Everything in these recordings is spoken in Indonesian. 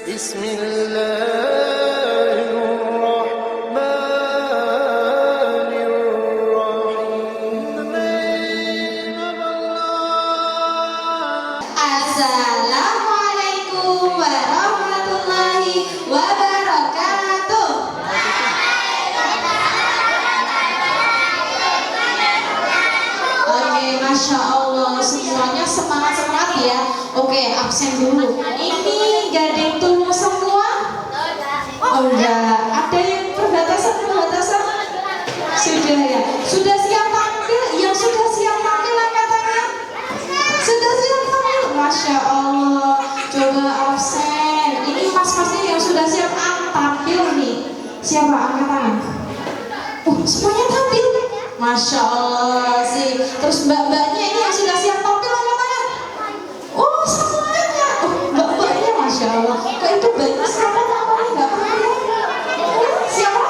Assalamualaikum warahmatullahi wabarakatuh. Oke, Masya Allah, semuanya semangat-semangat ya. Oke, absen dulu. Ini gading tulung semua? Oh enggak, ada yang perbatasan? Sudah ya. Sudah siap tampil? Yang sudah siap tampil angkat tangan. Sudah siap tampil? Masya Allah. Coba absen. Ini mas-masnya yang sudah siap tampil nih. Siapa angkat tangan? Semuanya tampil. Masya Allah sih. Terus mbak-mbaknya ini yang sudah siap tampil angkat tangan. Semuanya. Mbak-mbaknya Masya Allah. Kok itu banyak siapa namanya? Nggak pernah ya? Siapa?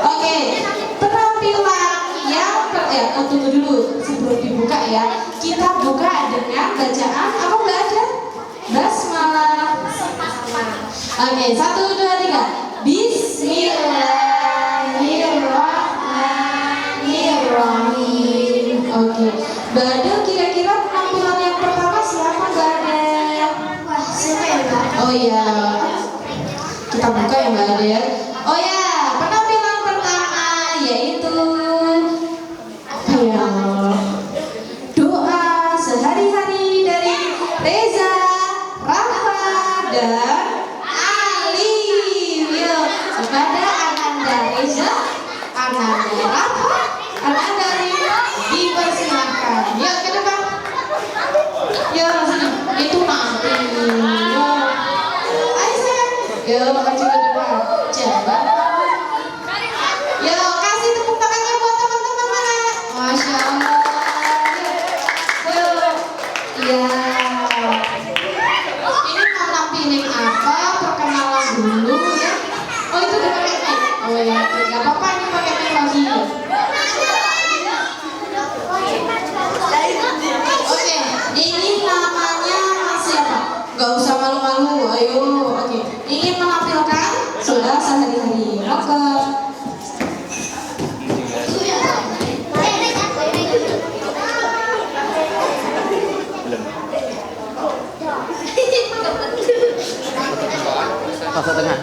Oke, penampilan yang tunggu dulu sebelum dibuka ya. Kita buka dengan bacaan apa Mbak Ada? Basmalah. Oke, 1, 2, 3. Bismillahirrahmanirrahim. Oke, Mbak Ada kira-kira penampilan yang pertama siapa Mbak Ada? Oh iya, kita buka ya Mbak Ada ya. Oh ya, penampilan pertama yaitu doa sehari-hari dari Reza, Rahma, dan Ali. Kepada Ananda Reza, Ananda Rahma, Ananda Rina dipersilahkan. Yuk ke depan. Yuk sini. Itu nanti. Ayo sayang. Yuk maju ke depan. Jalan. Yuk kasih tepuk tangannya buat teman-teman mana. Masya Allah. Yuk. Ya. Ini mau nampilin apa? Perkenalan dulu ya. Itu udah pakai mic. Oh ya, nggak apa-apa ini pakai mic lagi. Oke, ini namanya siapa? Gak usah malu-malu, ayo. Oke, ingin menampilkan sudah sehari-hari. Oke. Tengah.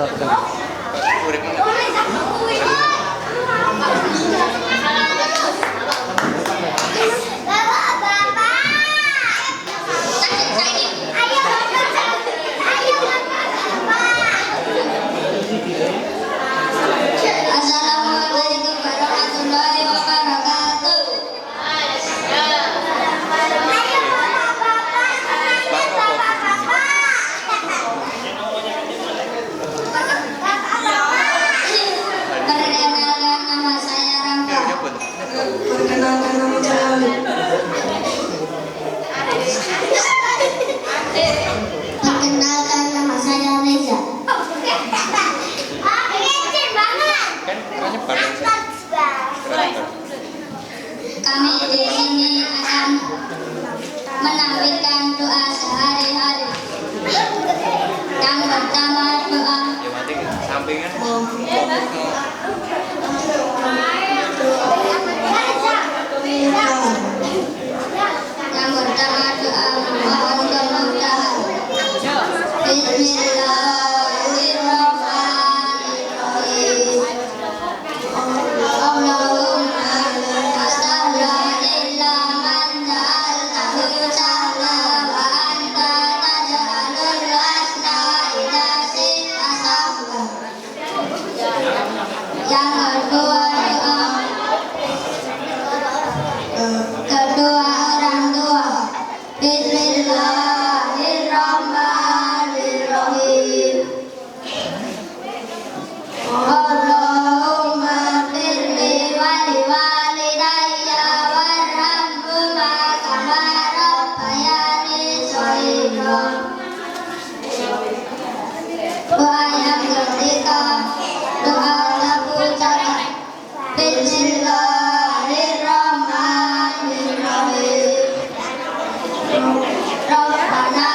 Assalamualaikum warahmatullahi wabarakatuh. Perkenalkan nama saya Rangga. Perkenalkan nama saya Ali. Perkenalkan nama saya Reza. Kami di sini akan menampilkan doa sehari-hari. Yang pertama doa. Yang pertama doa mohon kemudahan. Bismillahirrahmanirrahim. Allahumma la sahla illa man ja'altahu sahla wa anta taj'alul hasna idza shi'ta sahla. Yang kedua orang tua. Bismillahirrahmanirrahim. Allahumma firli wa liwalidayya warhamhuma kama rabbayani shaghira. Doa yang ketiga, doa lagu cara. Bismillahirrahmanirrahim. Rabbana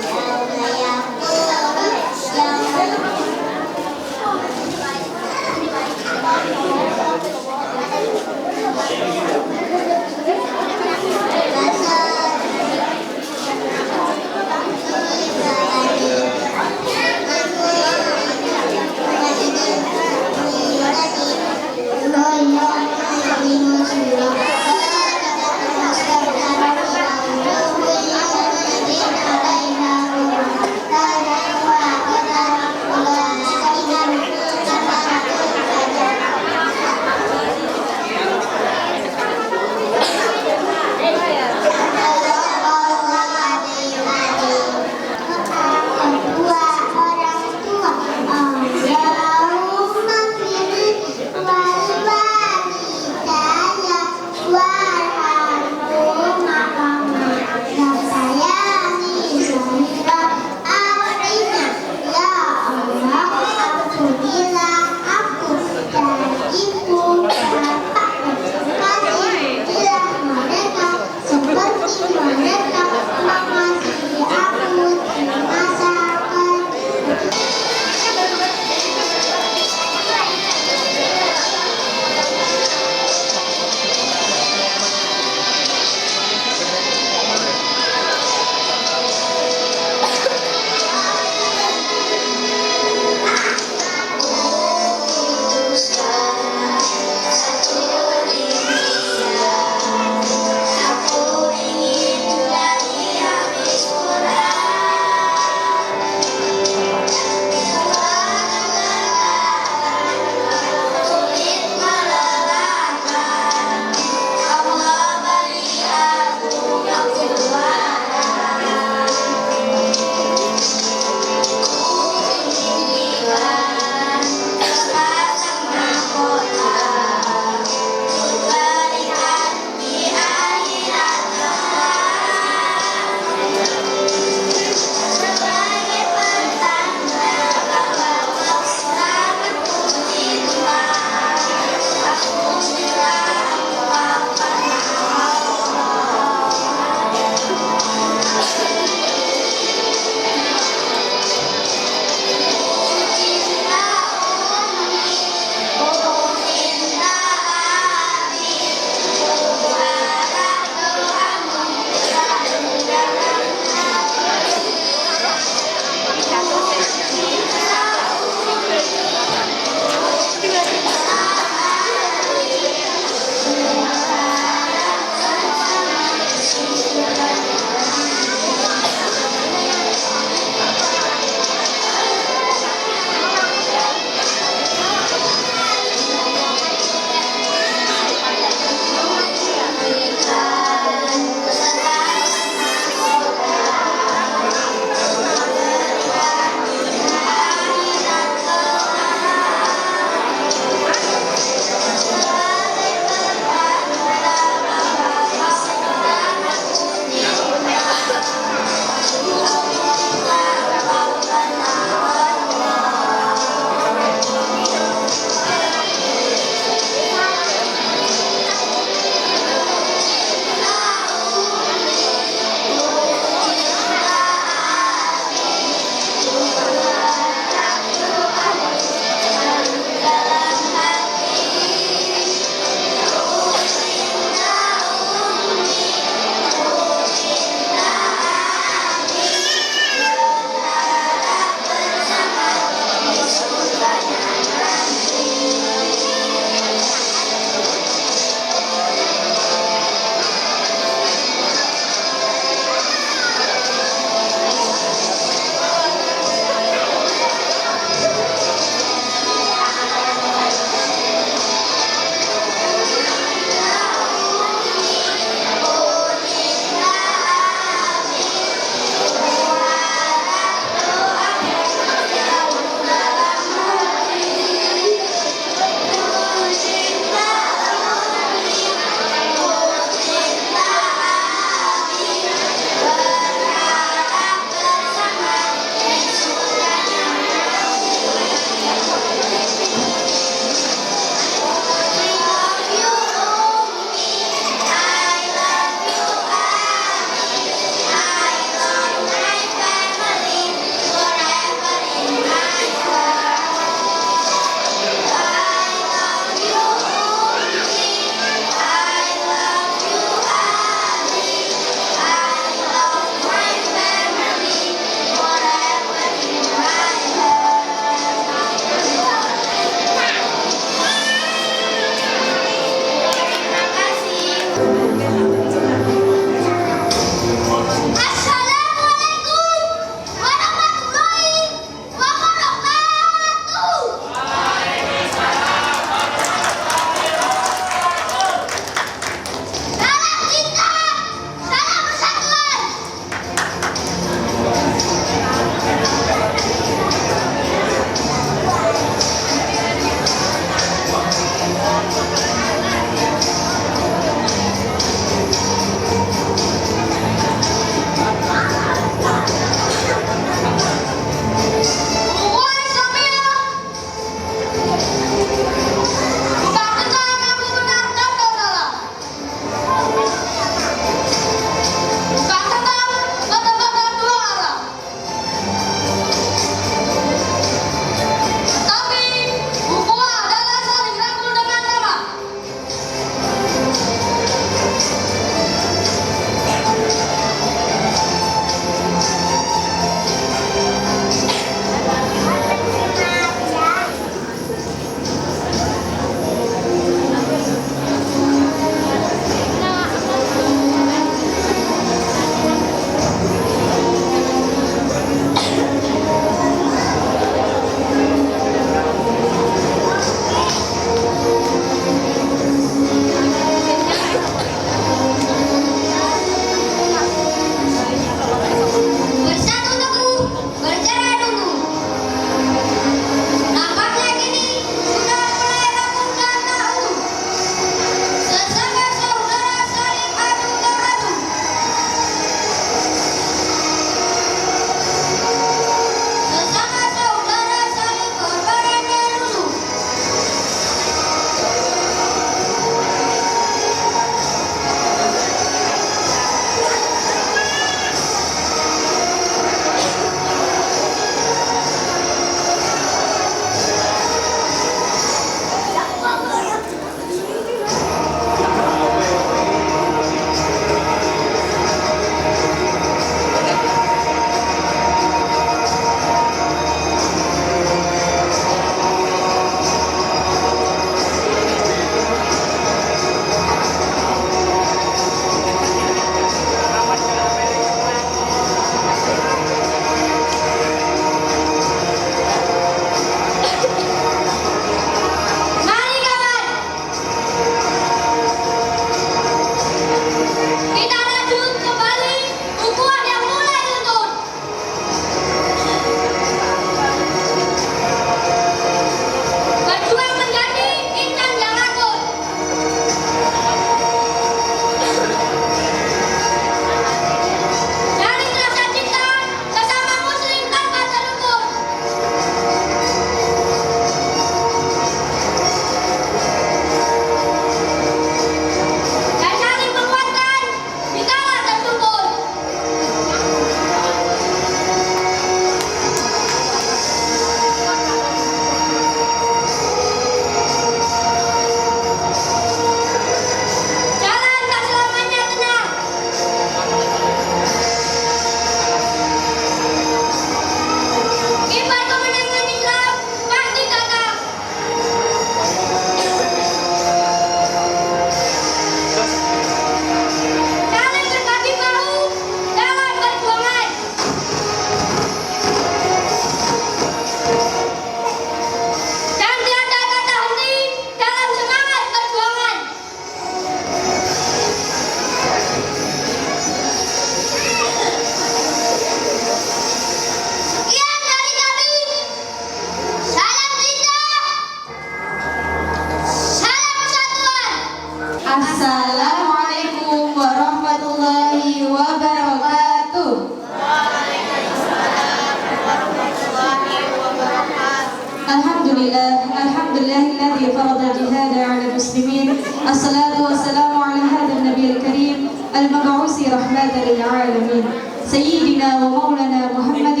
ولا جهاد على المسلمين. الصلاة والسلام على هذا النبي الكريم المبعوث رحمة للعالمين سيدنا ومولانا محمد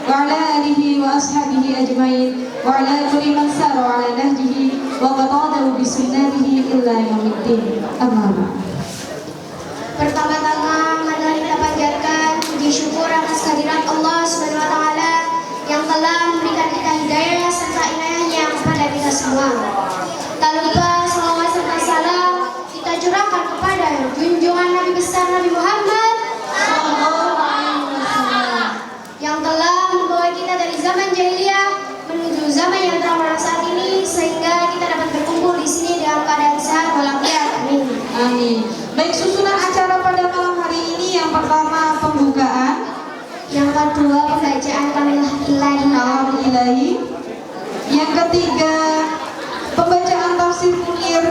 وعلى آله وأصحابه أجمعين وعلى كل من سار على نهجه وقتاده بسنته إلى يوم الدين. أما بعد. Pertama-tama mari kita panjatkan puji syukur atas kehadirat Allah Subhanahu wa taala yang telah memberikan kita hidayah serta inayahnya kepada kita semua. Tak lupa salawat serta salam kita curahkan kepada junjungan Nabi besar Nabi Muhammad yang telah membawa kita dari zaman jahiliyah menuju zaman yang terang saat ini sehingga kita dapat berkumpul di sini dalam keadaan sehat walafiat. Amin. Amin. Baik, susunan acara pada malam hari ini yang pertama pembukaan, yang kedua pembacaan kalam ilahi, yang ketiga pembacaan tafsir munir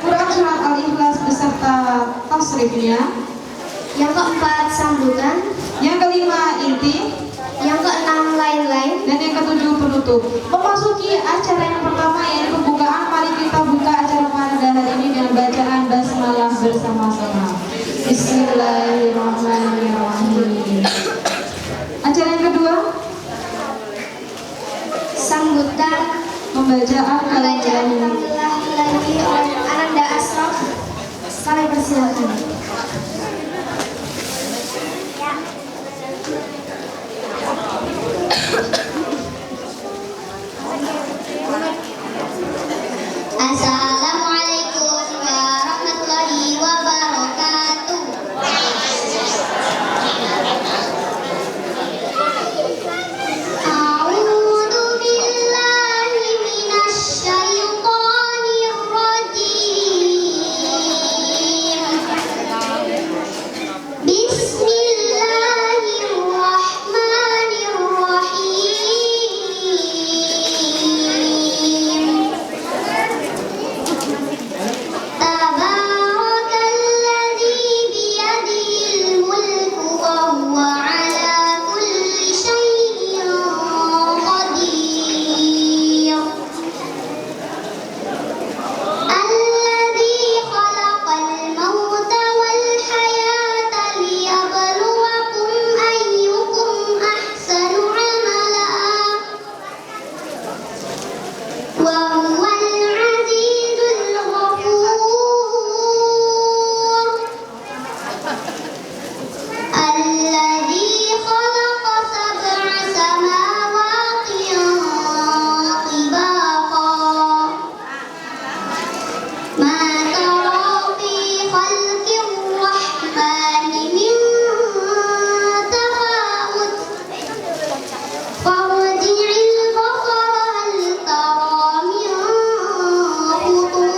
Quran surat Al-Ikhlas beserta tasrifnya, yang keempat sambutan, yang kelima inti, yang keenam lain-lain, dan yang ketujuh penutup. Memasuki acara yang pertama yaitu pembukaan, mari kita buka acara pada hari ini dengan bacaan basmalah bersama-sama. Bismillahirrahmanirrahim. Acara yang kedua sambutan pembacaan bacaan kalam ilahi oleh Ananda Asraf. Kami persilakan. Assalamualaikum warahmatullahi wabarakatuh. A'udzu billahi minasy syaithanir rajim. Bismillahirrahmanirrahim. Tabarakalladzi biyadihil mulku wa huwa ala kulli syai'in qadir. Alladzi khalaqal mauta wal hayata liyabluwakum ayyukum ahsanu amala wa huwal azizul ghafur. Alladzi khalaqa sab'a samawati tibaqa ma tara fi khalqir rahmani min tafawut farji'il basara hal tara min futur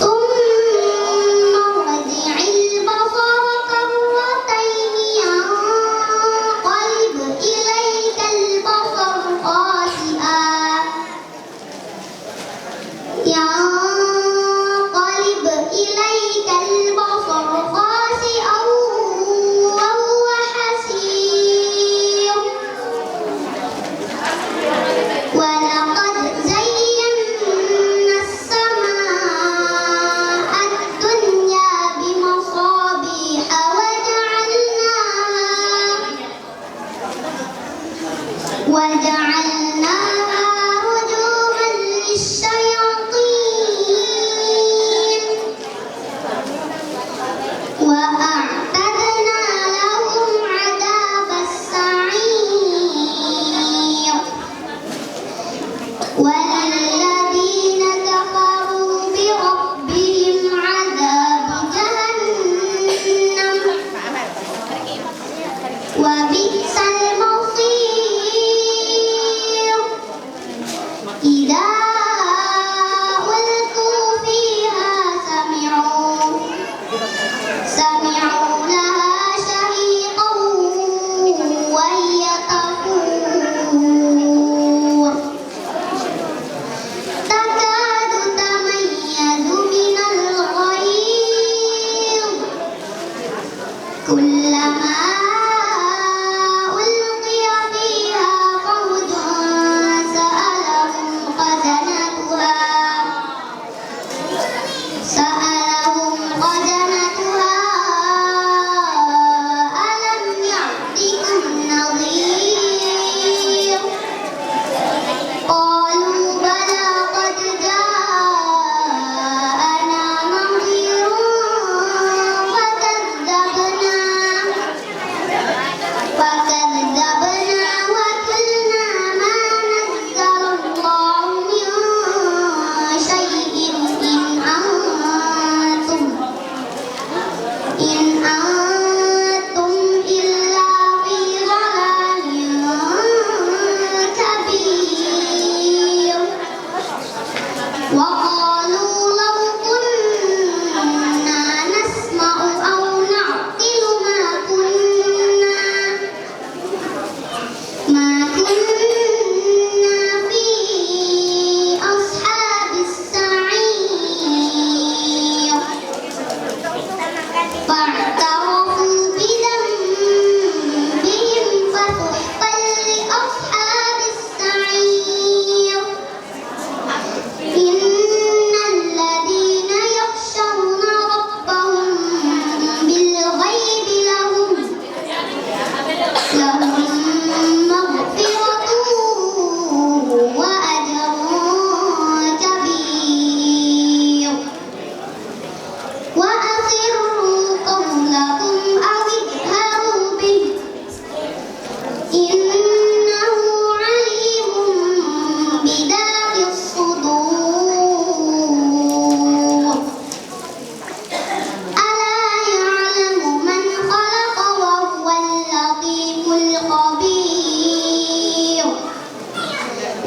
ثم ارجع البصر كرتين ينقلب إليك البصر خاسئا وهو حسير. ولقد زينا السماء الدنيا بمصابيح وجعلناها رجوما للشياطين وأعتدنا لهم عذاب السعير. وللذين كفروا بربهم عذاب جهنم وبئس المصير. إذا ألقوا فيها سمعوا لها شهيقا وهي تفور تكاد تميز من الغيظ كلما ألقي فيها فوج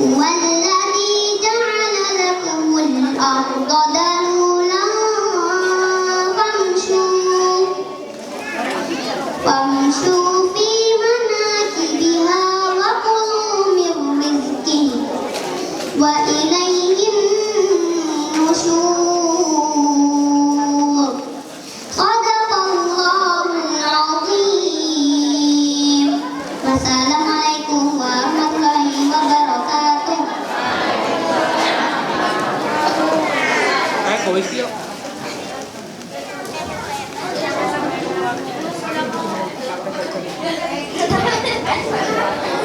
Huwallazi ja'ala lakumul arda dalulan famshu fi manakibiha wa kulu min rizqihi wa ilayhin nusyur. Shadaqallahul azim. Wassalamualaikum warahmatullahi wabarakatuh.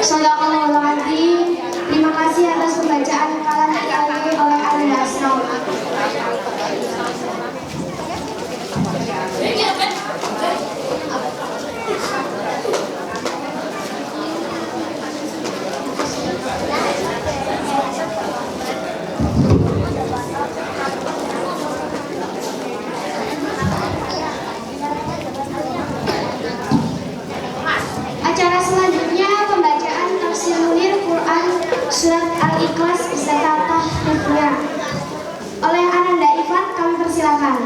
Shadaqallahul azim. Terima kasih atas pembacaan kalam dialami oleh Alina Asnaw. Acara selanjutnya pembacaan tafsir munir Quran surat Al-Ikhlas beserta tahrifnya oleh Ananda Ifat, kami persilakan.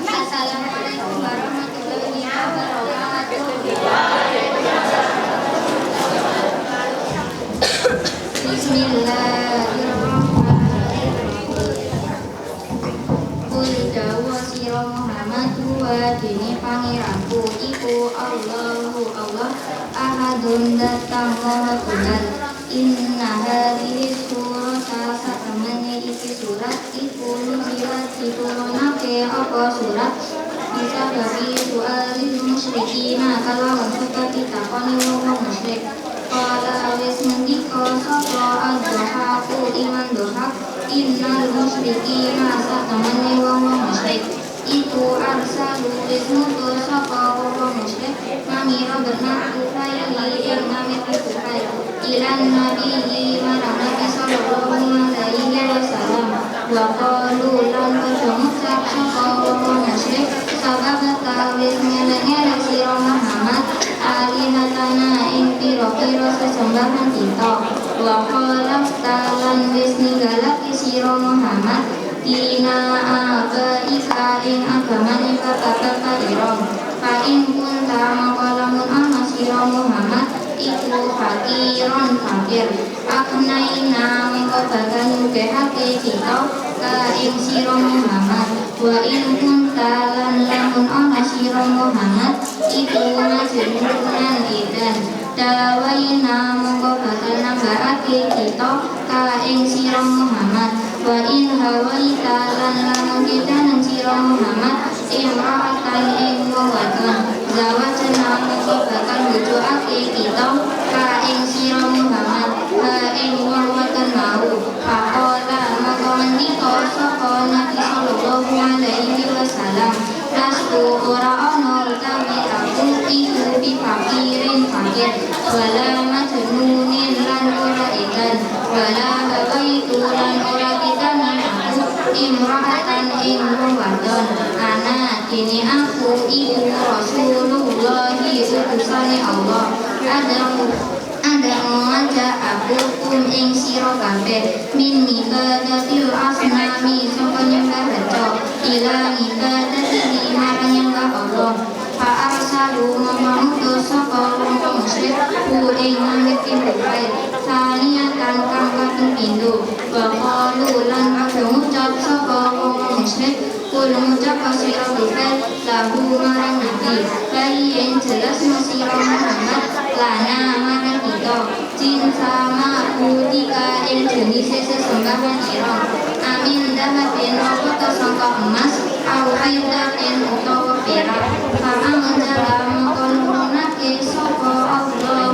Assalamualaikum warahmatullahi wabarakatuh. Bismillahirrahmanirrahim. Qul dawa sira Muhammad wa dene pangeranku iku Allahu Allah ahadun datang maha tunggal. Inna hadhihi surata satamane iki surat iku nuzilat diturunake apa surat bisa dari sualil musyrikina kalawan suka ditakoni wong musyrik. Qala wis ngendika sapa ad-dhahaku iman dohak innal musyrikina satamane wong musyrik itu arsalu wis ngutus sapa wong musyrik ngamira benak kufaili ing namit kufai ilan nabiyyi marang Nabi sallallahu alaihi wasallam wa qalu lan ngucap sapa wong musyrik sabab tawis ngeleng-eleng sira Muhammad alihatana ing pira-pira sesembahan kita wa qala talan wis ninggalake sira Muhammad dina abaika ing agamane bapak-bapak ira fa in kunta maqalamun ana sira Muhammad iku fakiron fakir aknaina mengko bakal nyugihake kita ka ing sira Muhammad wa in kunta lan lamun ana sira Muhammad iku majnunan idan dawaina mengko bakal nambahake kita ka ing sira Muhammad wa in hawaita lan lamun kita nang sira Muhammad imra'atan ing wong wadon zawajna mengko bakal ngujukake kita ka ing sira Muhammad ka ing wong wadon mau faqala mengko ngendika sapa Nabi sallallahu alaihi wasallam lastu ora ana utawi aku iku bifakirin fakir wala majnunin lan ora ikan wala hawaitu lan ora kitani aku imra'atan ing wong wadon ana kini aku iku Rasulullah utusane Allah ada ngajak aku ing sira kabeh min ibadatil asnami saka nyembah reca ila ibadati marang nyembah Allah fa arsalu mamutus saka wong musyrik ku ing ngerti bae saniatan kang kaping pindho wa qalu lan ngucap saka wong musyrik kul ngucap sira bae lahu marang nabi kayen jelas sira Muhammad lana marang kita jin sama budika ing jenis sesembahan ira amin dahabin apa to sangka emas au aidatin utawa perak fa'ang dalam konunake sapa Allah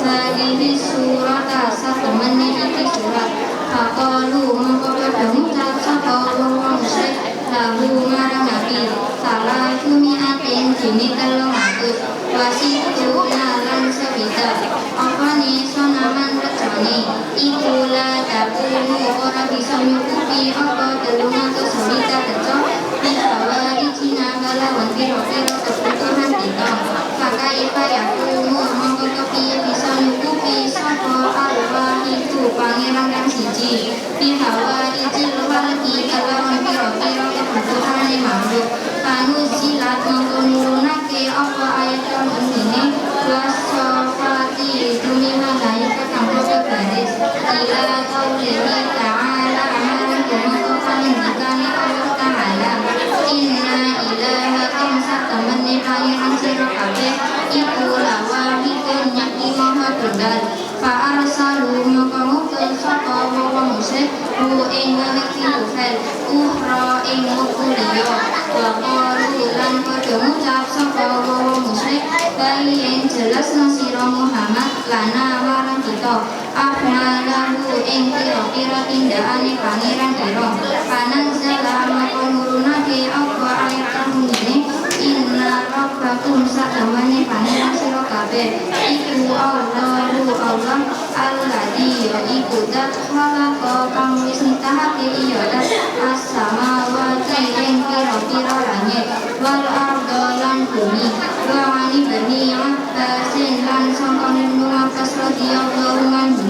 bagi surat satemene iki surat faqalu mongko padha ngucap sapa wong musyrik lahu marang nabi salah kumiate dini 300 wasitu nalan sebida opane sonaman recone iku la takunu ora bisa nyukupi apa 300 sebida teco bihawa ijina kalawan piro-piro kebutuhan kita pakai payaku mongko kepiye bisa nyukupi sapa Allah itu pangeran kang siji bihawa ijil walki kalawan piro-piro kebutuhane makhluk anu silat mongko nurunake apa ayat kang ini wasofati demi malaikat kang padha baris ila qaulihi ta'ala amarang mongko pangendikane Allah ta'ala inna ilahakum satamani pangeran sira kabeh iku lawahidun yakti maha tunggal fa arsalu mongko ngutus sapa wong musyrik hu ing wekti kufel uhra ing wektu liya wa qalu lan padha ngucap sapa wong musyrik bayin jelas sira Muhammad lana marang kita ahmalahu ing pira-pira tindakane pangeran kira panan zala mongko nurunake apa ayat kang ngene inna rabbakum satamane pangeran sira kabeh iku Allah alladzi iku dat khalaqa kang wis nitahake iya dat as-samawati ing pira-pira langit wal arda lan bumi wa ani bani abbasin lan sangka nunu abbas radhiyallahu anhu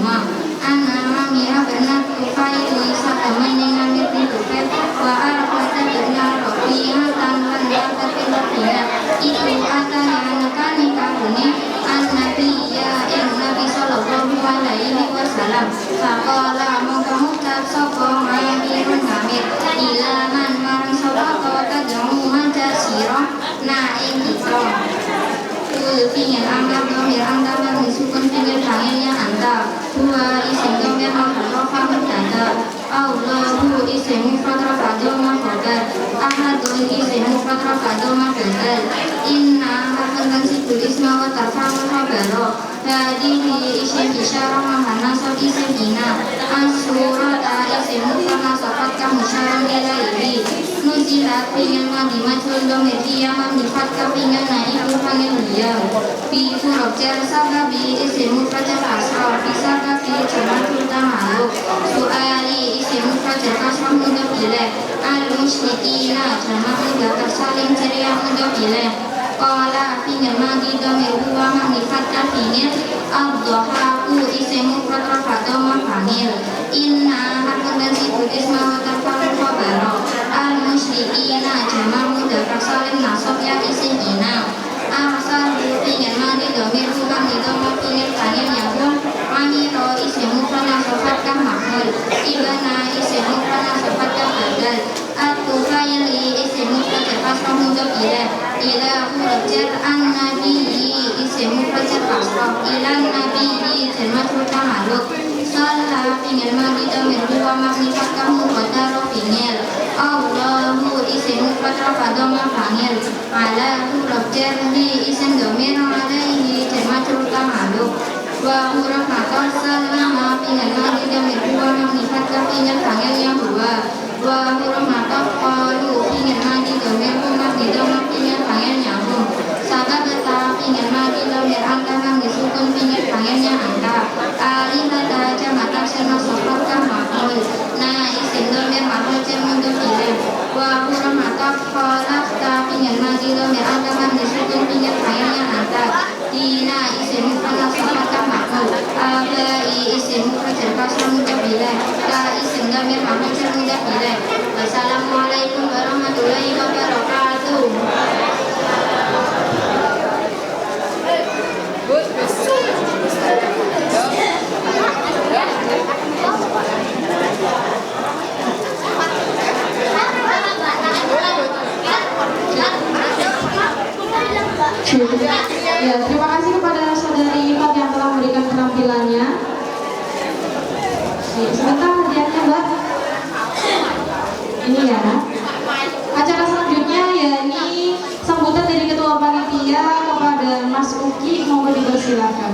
ana mamira bernat kufaili satamane ngamir pintupe wa arafata benar rohiyatan lan dapat pintupinya iku atanya nekani kahuni an-nabiyya ing nabi sallallahu alaihi wasallam faqala mongko ngucap sapa ngamirun ngamir ilaman marang sapa tad'u manja sira na ing kita pingin angkat domir anda memisukun pingin tangannya anda dua isim domir al-rofa mudada Allahu isim mufrad rafadu mahfadad ahadun isim mufrad rafadu mahfadad inna harfan tansibul isma wa tarfa'ul khabaro hadihi isim isyarah mahanasab isim ina as-surata isim mufrad nasabat kamusyaran ilaihi nuzilat pingin mandi majul domir kiyamam difatkah pingin naiku pangil liya bi huruf jar sababi isim mufrad al-asra bi sababi jamatul tamaluk su'ali isim mufrad al-asra mudhaf ilaih al-musyrikina jamak mudzakkar salim ceria mudhaf ilaih qala pingin mandi domir huwa magnifatkah pingin ad-dhahaku isim mufrad rafadu mafangil inna harfun tansibul isma wa tarfa'ul khabara al-musyrikina jamak mudzakkar salim nasab ya isim ina asal pingin mandi domir bukan di domir pingin tangin nyambung amiro isim mufrad nasafatkah mahmul ibana isim mufrad nasafatkah badal at-tufaili isim mufrad al-asrah mudhaf ilaih ila huruf jar an-nabiyyi isim mufrad al-asrah ilan nabiyyi jalmatul tamaluk salah pingin mandi domir dua magnifatkah muqaddar pingin Allahu isim mufrad rafadu mafangil ala huruf jar di isim domir alaihi jalmatul tamaluk wa huruf makar salama pingin mandi domir dua magnifatkah pingin panggilnya huwa wa huruf makar qalu pingin mandi domir humah di domir pingin panggilnya hum sababata pingin mandi domir angka kang disukun pingin panggilnya angka alihata jamak taksir nasafatkah mahmul nah isim domir mahmul mudhaf ilaih wa huruf makar khalaqta pingin mandi domir angka kang disukun pingin panggilnya angka dina isim mufrad nasafatkah mahmul abai isim mufrad al-kasrah mudhaf ilaih la isim domir mahmul mudhaf ilaih wassalamualaikum warahmatullahi wabarakatuh. Ya, terima kasih kepada saudari Ifat yang telah memberikan penampilannya. Sebentar hadiahnya Mbak. Ini ya. Acara selanjutnya yakni sambutan dari Ketua Panitia kepada Mas Uki, mohon dipersilakan.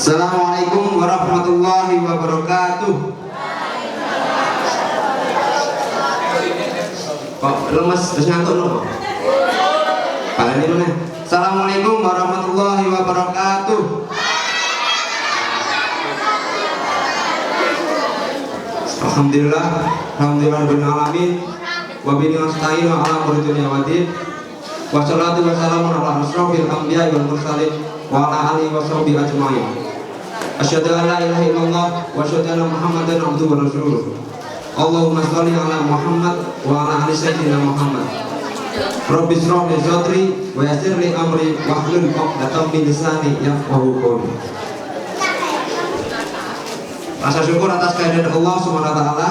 Assalamualaikum warahmatullahi wabarakatuh. Kok lemes terus ngantuk loh? Baleni meneh. Assalamualaikum warahmatullahi wabarakatuh. Alhamdulillah, rabbil alamin. Wa bihi nasta'inu ala umuri dunya waddin. Wassalatu wassalamu ala asyrofil anbiya'i wal mursalin wa ala alihi wa sahbihi ajma'in. Asyhadu an la ilaha illallah wa asyhadu anna Muhammadan abduhu wa rasuluh. Allahumma shalli ala Muhammad wa ala ali sayyidina Muhammad. Rabbi shrah li sadri wa yassir li amri wahlul 'uqdatam min lisani yafqahu qawli. Rasa syukur atas kehadiran Allah Subhanahu wa taala,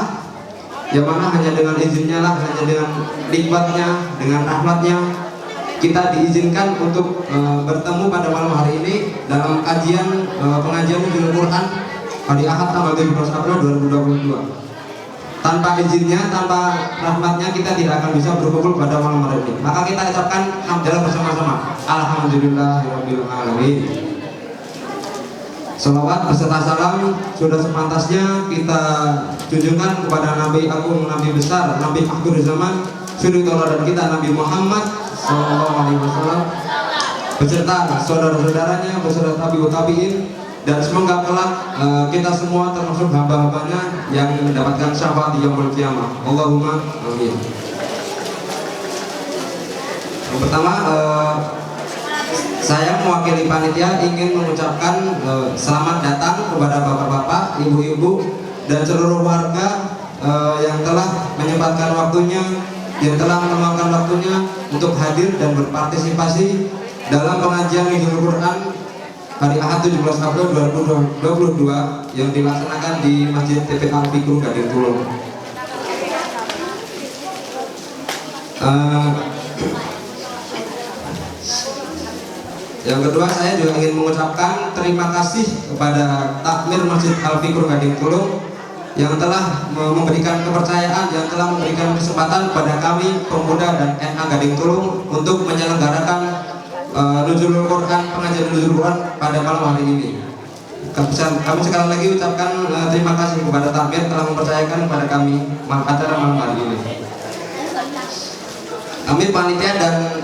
yang mana hanya dengan izinnya lah, hanya dengan nikmatnya, dengan rahmatnya kita diizinkan untuk bertemu pada malam hari ini dalam kajian pengajian Nuzulul Quran hari Ahad tanggal 17 April 2022. Tanpa izinnya, tanpa rahmatnya kita tidak akan bisa berkumpul pada malam hari ini. Maka kita ucapkan hamdalah bersama-sama. Alhamdulillahirabbil alamin. Salawat beserta salam sudah sepantasnya kita junjungkan kepada Nabi Agung, Nabi besar, Nabi akhir zaman, suri tauladan kita Nabi Muhammad Sallallahu Alaihi Wasallam, beserta saudara-saudaranya, beserta tabi'in, dan semoga kelak kita semua termasuk hamba-hambanya yang mendapatkan syafaat di yaumul qiyamah. Allahumma amin. Yang pertama, saya mewakili panitia ingin mengucapkan selamat datang kepada bapak-bapak, ibu-ibu, dan seluruh warga yang telah menyempatkan waktunya, yang telah meluangkan waktunya untuk hadir dan berpartisipasi dalam pengajian Nuzulul Quran hari Ahad 17 April 2022 yang dilaksanakan di Masjid TP Al-Fikru Gading Tulung. Yang kedua, saya juga ingin mengucapkan terima kasih kepada Takmir Masjid Al-Fikru Gading Tulung yang telah memberikan kepercayaan, yang telah memberikan kesempatan kepada kami pemuda dan NA Gading Tulung untuk menyelenggarakan Nuzulul Quran, pengajian Nuzulul Quran pada malam hari ini. Kami sekali lagi ucapkan terima kasih kepada Takmir telah mempercayakan kepada kami acara malam hari ini. Kami panitia dan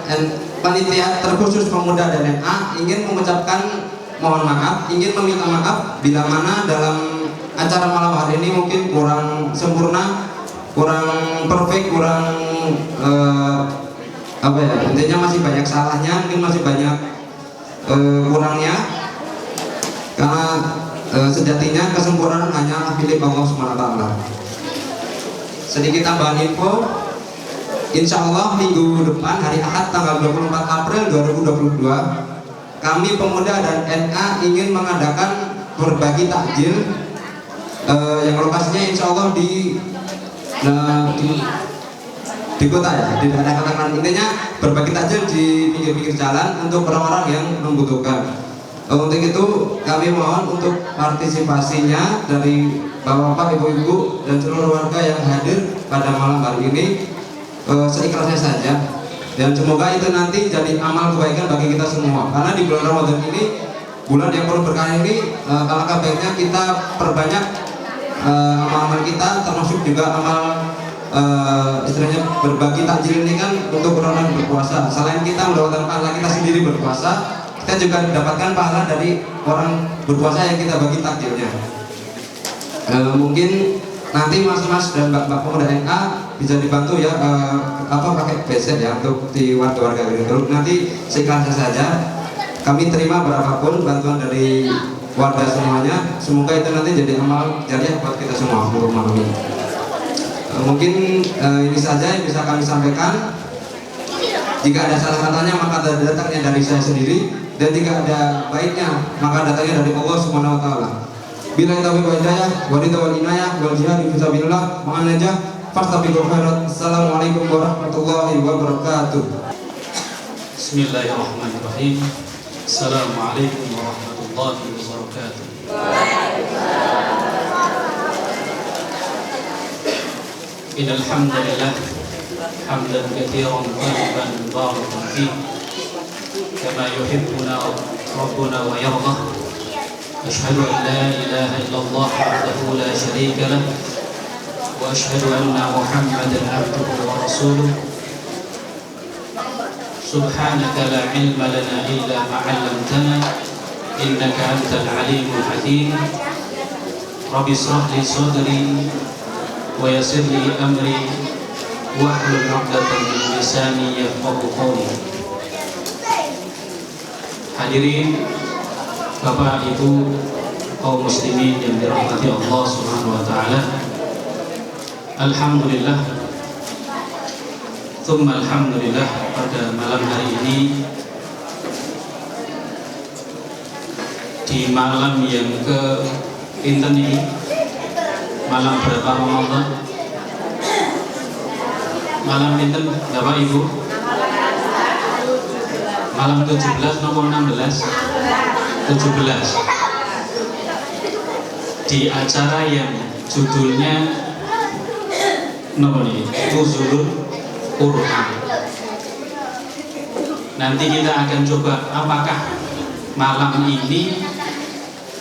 panitia terkhusus pemuda dan NA ingin mengucapkan mohon maaf, ingin meminta maaf bila mana dalam acara malam hari ini mungkin kurang sempurna, kurang perfect, kurang intinya masih banyak salahnya, mungkin masih banyak kurangnya, karena sejatinya kesempurnaan hanya milik Allah SWT. Sedikit tambahan info, insya Allah minggu depan hari Ahad tanggal 24 April 2022 kami pemuda dan NA ingin mengadakan berbagi takjil yang lokasinya insya Allah di kota ya, di daerah katakan, intinya berbagi takjil di pinggir-pinggir jalan untuk orang-orang yang membutuhkan. Untuk itu kami mohon untuk partisipasinya dari bapak-bapak, ibu-ibu, dan seluruh warga yang hadir pada malam hari ini seikhlasnya saja, dan semoga itu nanti jadi amal kebaikan bagi kita semua, karena di bulan Ramadan ini, bulan yang penuh berkah ini, alangkah baiknya kita perbanyak amal-amal kita, termasuk juga amal istilahnya berbagi takjil ini kan untuk orang berpuasa. Selain kita mendapatkan pahala kita sendiri berpuasa, kita juga mendapatkan pahala dari orang berpuasa yang kita bagi takjilnya. Mungkin nanti mas-mas dan mbak-mbak pemuda NA bisa dibantu ya pakai beset ya untuk di warga-warga Gading. Nanti seikhlasnya saja, kami terima berapapun bantuan dari warga semuanya. Semoga itu nanti jadi amal jariah buat kita semua untuk malam ini. Mungkin ini saja yang bisa kami sampaikan. Jika ada salah katanya maka datangnya dari saya sendiri, dan jika ada baiknya maka datangnya dari Allah Subhanahu wa taala. Bila taufiq wal hidayah wa ridha wal inayah wal jihad fi sabilillah wa an najah fastabiqul khairat. Assalamualaikum warahmatullahi wabarakatuh. Bismillahirrahmanirrahim. Assalamualaikum warahmatullahi wabarakatuh. Innal hamdalillah hamdan katsiran tayyiban mubarakan fihi kama yuhibbuna rabbuna wa yardah. أشهد أن لا إله إلا الله وحده لا شريك له وأشهد أن محمدا عبده ورسوله سبحانك لا علم لنا إلا ما علمتنا إنك أنت العليم الحكيم رب اشرح لي صدري ويسر لي أمري واحلل عقدة من لساني يفقهوا قولي. Hadirin Bapak Ibu kaum muslimin yang dirahmati Allah Subhanahu wa taala. Alhamdulillah tsumma alhamdulillah, pada malam hari ini di malam yang ke pinten ini, malam berapa Ramadan? Malam pinten Bapak Ibu? Malam 17 nomor 16? 17. Di acara yang judulnya nomor ini Nuzulul Quran. Nanti kita akan coba apakah malam ini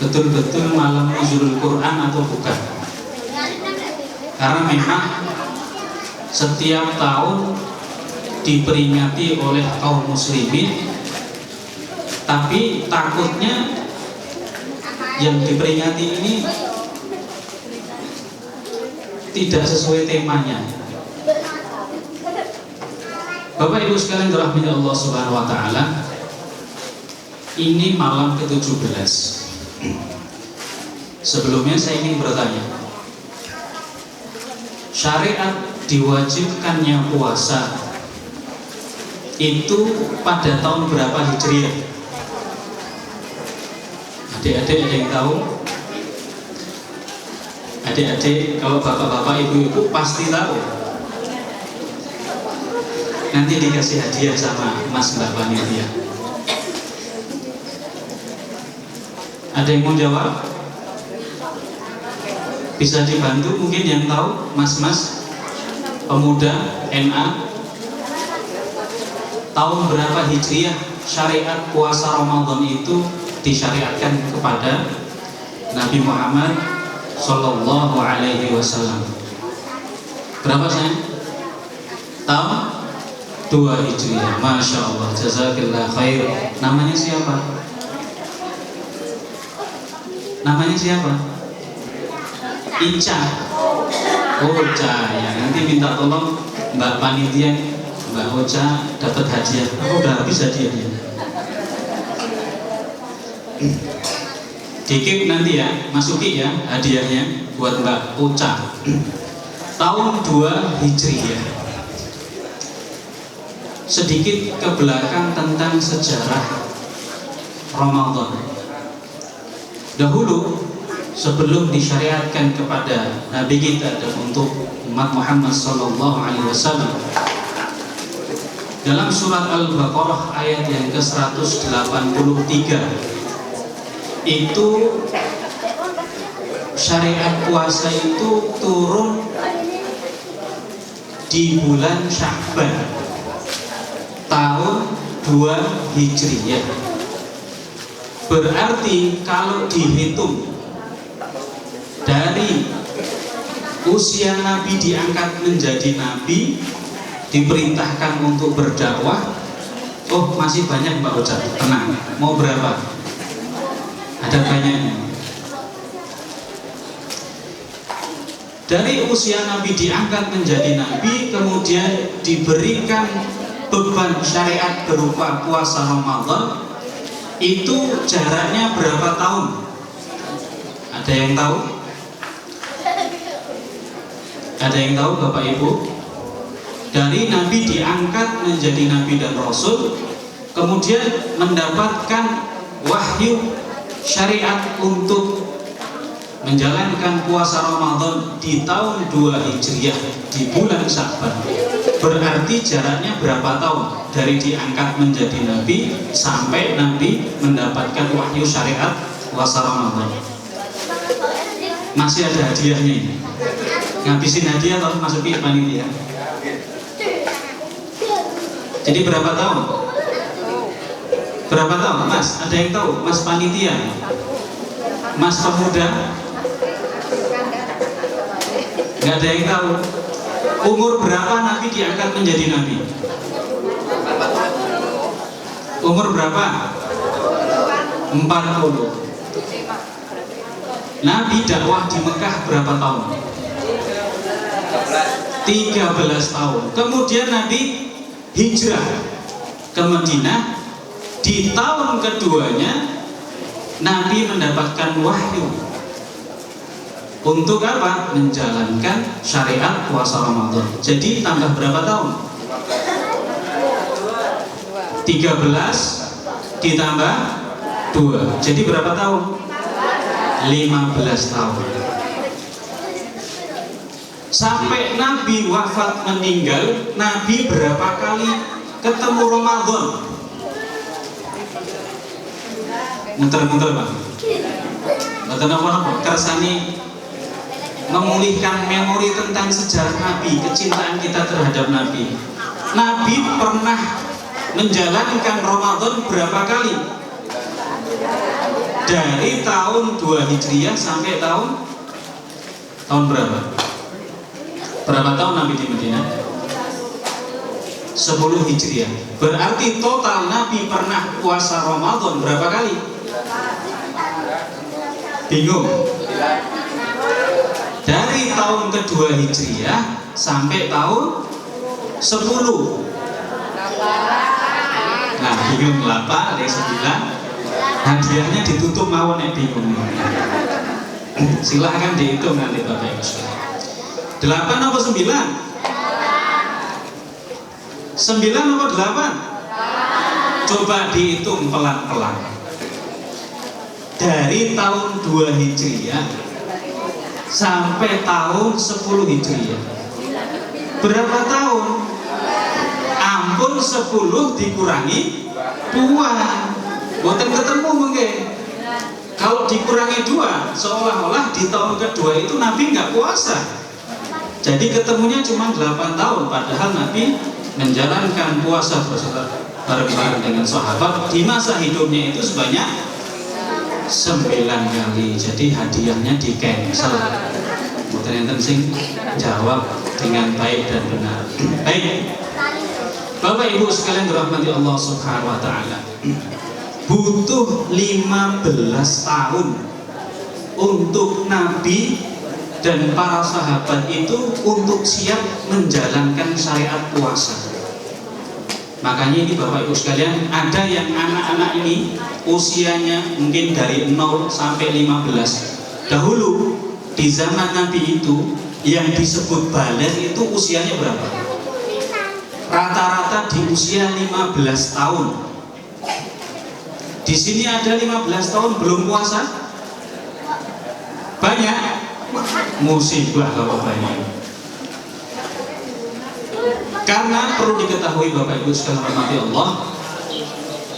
betul-betul malam Nuzulul Quran atau bukan. Karena memang setiap tahun diperingati oleh kaum muslimin, tapi takutnya yang diperingati ini tidak sesuai temanya. Bapak Ibu sekalian dirahmati Allah Subhanahu wa taala, ini malam ke-17. Sebelumnya saya ingin bertanya, syariat diwajibkannya puasa itu pada tahun berapa Hijriah? Adik-adik ada yang tahu? Adik-adik, kalau bapak-bapak, ibu-ibu pasti tahu. Nanti dikasih hadiah sama Mas Mbak Panitia. Ada yang mau jawab? Bisa dibantu mungkin yang tahu, mas-mas pemuda NA. Tahun berapa Hijriah syariat puasa Ramadan itu disyariatkan kepada Nabi Muhammad Sallallahu Alaihi Wasallam? Berapa saya? Tahun 2 Hijriah. Masya Allah, jazakillah khair. Namanya siapa? Namanya siapa? Ica. Oh, Oca ya. Nanti minta tolong Mbak Panitia, Mbak Oca dapat hadiah. Aku udah habis hadiahnya. Dikip nanti ya, masuki ya hadiahnya buat Mbak Oca. Tahun 2 Hijriah. Sedikit ke belakang tentang sejarah Ramadan. Dahulu sebelum disyariatkan kepada Nabi kita dan untuk umat Muhammad Sallallahu Alaihi Wasallam, dalam surat Al-Baqarah ayat yang ke-183 itu syariat puasa itu turun di bulan Sya'ban tahun 2 Hijriah. Berarti kalau dihitung dari usia Nabi diangkat menjadi Nabi, diperintahkan untuk berdakwah, oh masih banyak Mbak Oca, tenang. Mau berapa? Ada banyaknya. Dari usia Nabi diangkat menjadi Nabi, kemudian diberikan beban syariat berupa puasa Ramadan, itu jaraknya berapa tahun? Ada yang tahu? Ada yang tahu Bapak Ibu? Dari Nabi diangkat menjadi Nabi dan Rasul, kemudian mendapatkan wahyu syariat untuk menjalankan puasa Ramadan di tahun 2 Hijriah di bulan Sya'ban. Berarti jaraknya berapa tahun dari diangkat menjadi Nabi sampai Nabi mendapatkan wahyu syariat puasa Ramadan? Masih ada hadiahnya ini. Ngabisin hadiah atau masukin panitia? Jadi berapa tahun? Berapa tahun Mas? Ada yang tahu? Mas panitia? Mas pemuda? Nggak ada yang tahu. Umur berapa Nabi diangkat menjadi Nabi? Umur berapa? 40. Nabi dakwah di Mekah berapa tahun? 13 tahun. Kemudian Nabi hijrah ke Madinah. Di tahun keduanya Nabi mendapatkan wahyu. Untuk apa? Menjalankan syariat puasa Ramadan. Jadi tambah berapa tahun? 13 ditambah 2. Jadi berapa tahun? 15 tahun. Sampai Nabi wafat meninggal, Nabi berapa kali ketemu Ramadan? Muter-muter Pak. Mboten apa-apa, kersani memulihkan memori tentang sejarah Nabi, kecintaan kita terhadap Nabi. Nabi pernah menjalankan Ramadan berapa kali? Dari tahun 2 Hijriah sampai tahun berapa? Berapa tahun Nabi di Madinah? 10 Hijriah. Berarti total Nabi pernah puasa Ramadan berapa kali? Bingung? Dari tahun kedua Hijriah sampai tahun 10. Nah, bingung 8, ada 9. Hadiahnya ditutup mawon yang bingung. Silahkan dihitung nanti Bapak Ibu sekalian. 8 apa 9? 9 apa 8? Coba dihitung pelan-pelan. Dari tahun 2 Hijriah sampai tahun 10 Hijriah. Berapa tahun? Ampun 10 dikurangi 2. Boten ketemu mungkin. Kalau dikurangi 2, seolah-olah di tahun kedua itu Nabi nggak puasa. Jadi ketemunya cuma 8 tahun. Padahal Nabi menjalankan puasa bareng-bareng dengan sahabat di masa hidupnya itu sebanyak 9 kali. Jadi hadiahnya di cancel. Boten enten sing jawab dengan baik dan benar. Baik. Bapak Ibu sekalian dirahmati Allah Subhanahu wa taala. Butuh 15 tahun untuk Nabi dan para sahabat itu untuk siap menjalankan syariat puasa. Makanya ini Bapak Ibu sekalian, ada yang anak-anak ini usianya mungkin dari 0 sampai 15. Dahulu di zaman Nabi itu yang disebut baligh itu usianya berapa? Rata-rata di usia 15 tahun. Di sini ada 15 tahun belum puasa? Banyak? Musibah kalau banyak. Karena perlu diketahui Bapak Ibu sekalian rahmati Allah,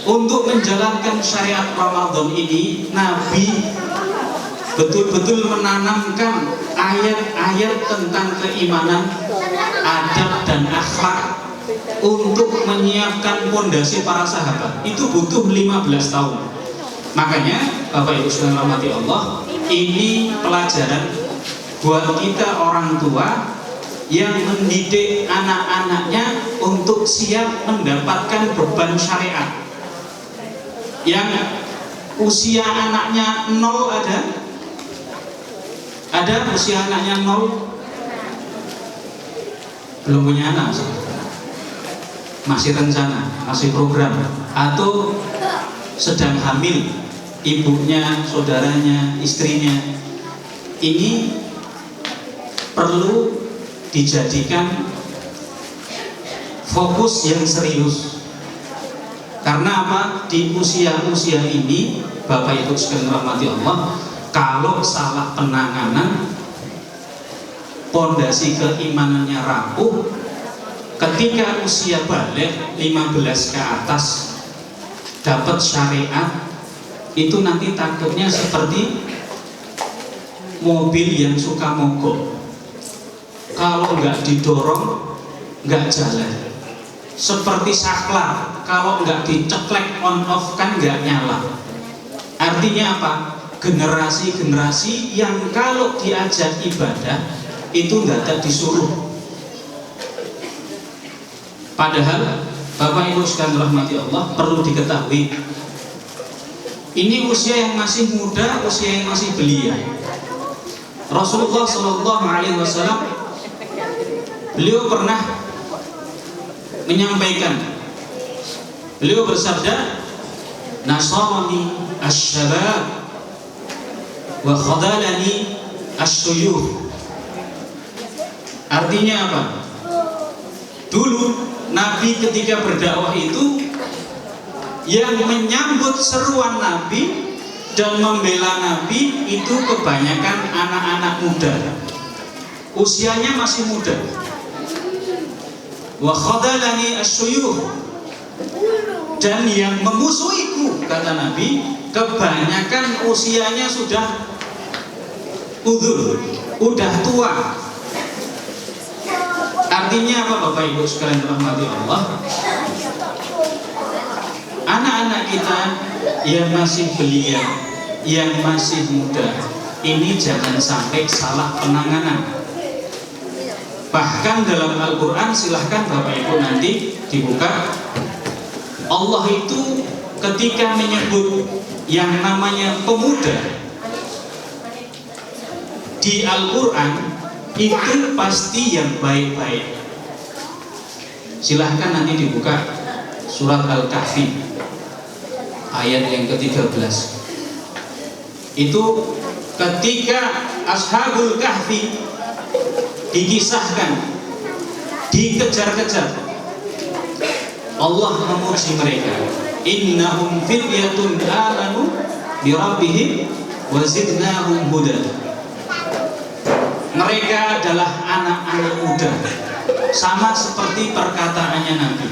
untuk menjalankan syariat Ramadan ini Nabi betul-betul menanamkan ayat-ayat tentang keimanan, adab dan akhlak untuk menyiapkan fondasi para sahabat. Itu butuh 15 tahun. Makanya Bapak Ibu sekalian rahmati Allah, ini pelajaran buat kita orang tua yang mendidik anak-anaknya untuk siap mendapatkan beban syariat. Yang usia anaknya 0 ada? Ada usia anaknya 0? Belum punya anak? Masih rencana, masih program, atau sedang hamil, ibunya, saudaranya, istrinya. Ini perlu dijadikan fokus yang serius. Karena apa? Di usia-usia ini Bapak Ibu sekalian rahmati Allah, kalau salah penanganan, pondasi keimanannya rapuh. Ketika usia balik 15 ke atas dapat syariat, itu nanti takutnya seperti mobil yang suka mogok. Kalau nggak didorong nggak jalan. Seperti saklar, kalau nggak diceklek on off kan nggak nyala. Artinya apa? generasi-generasi yang kalau diajak ibadah itu tidak disuruh. Padahal Bapak Ibu sekalian rahmati Allah, perlu diketahui ini usia yang masih muda, usia yang masih belia. Rasulullah Shallallahu Alaihi Wasallam beliau pernah menyampaikan, beliau bersabda, nasarani asyabab wa khadalani asyuyuh. Artinya apa? Dulu Nabi ketika berdakwah itu yang menyambut seruan Nabi dan membela Nabi itu kebanyakan anak-anak muda, usianya masih muda. Wa khadalani asyuyuh, dan yang memusuhiku, kata Nabi, kebanyakan usianya sudah udzur, udah tua. Artinya apa Bapak Ibu sekalian rahmati Allah? Anak-anak kita yang masih belia, yang masih muda, ini jangan sampai salah penanganan. Bahkan dalam Al-Quran, silahkan Bapak Ibu nanti dibuka, Allah itu ketika menyebut yang namanya pemuda di Al-Quran itu pasti yang baik-baik. Silahkan nanti dibuka surat Al-Kahfi ayat yang ke-13. Itu ketika Ashabul Kahfi dikisahkan, dikejar-kejar, Allah memuji mereka, innahum fityatun amanu bi rabbihim wa zidnahum huda. Mereka adalah anak-anak muda, sama seperti perkataannya Nabi,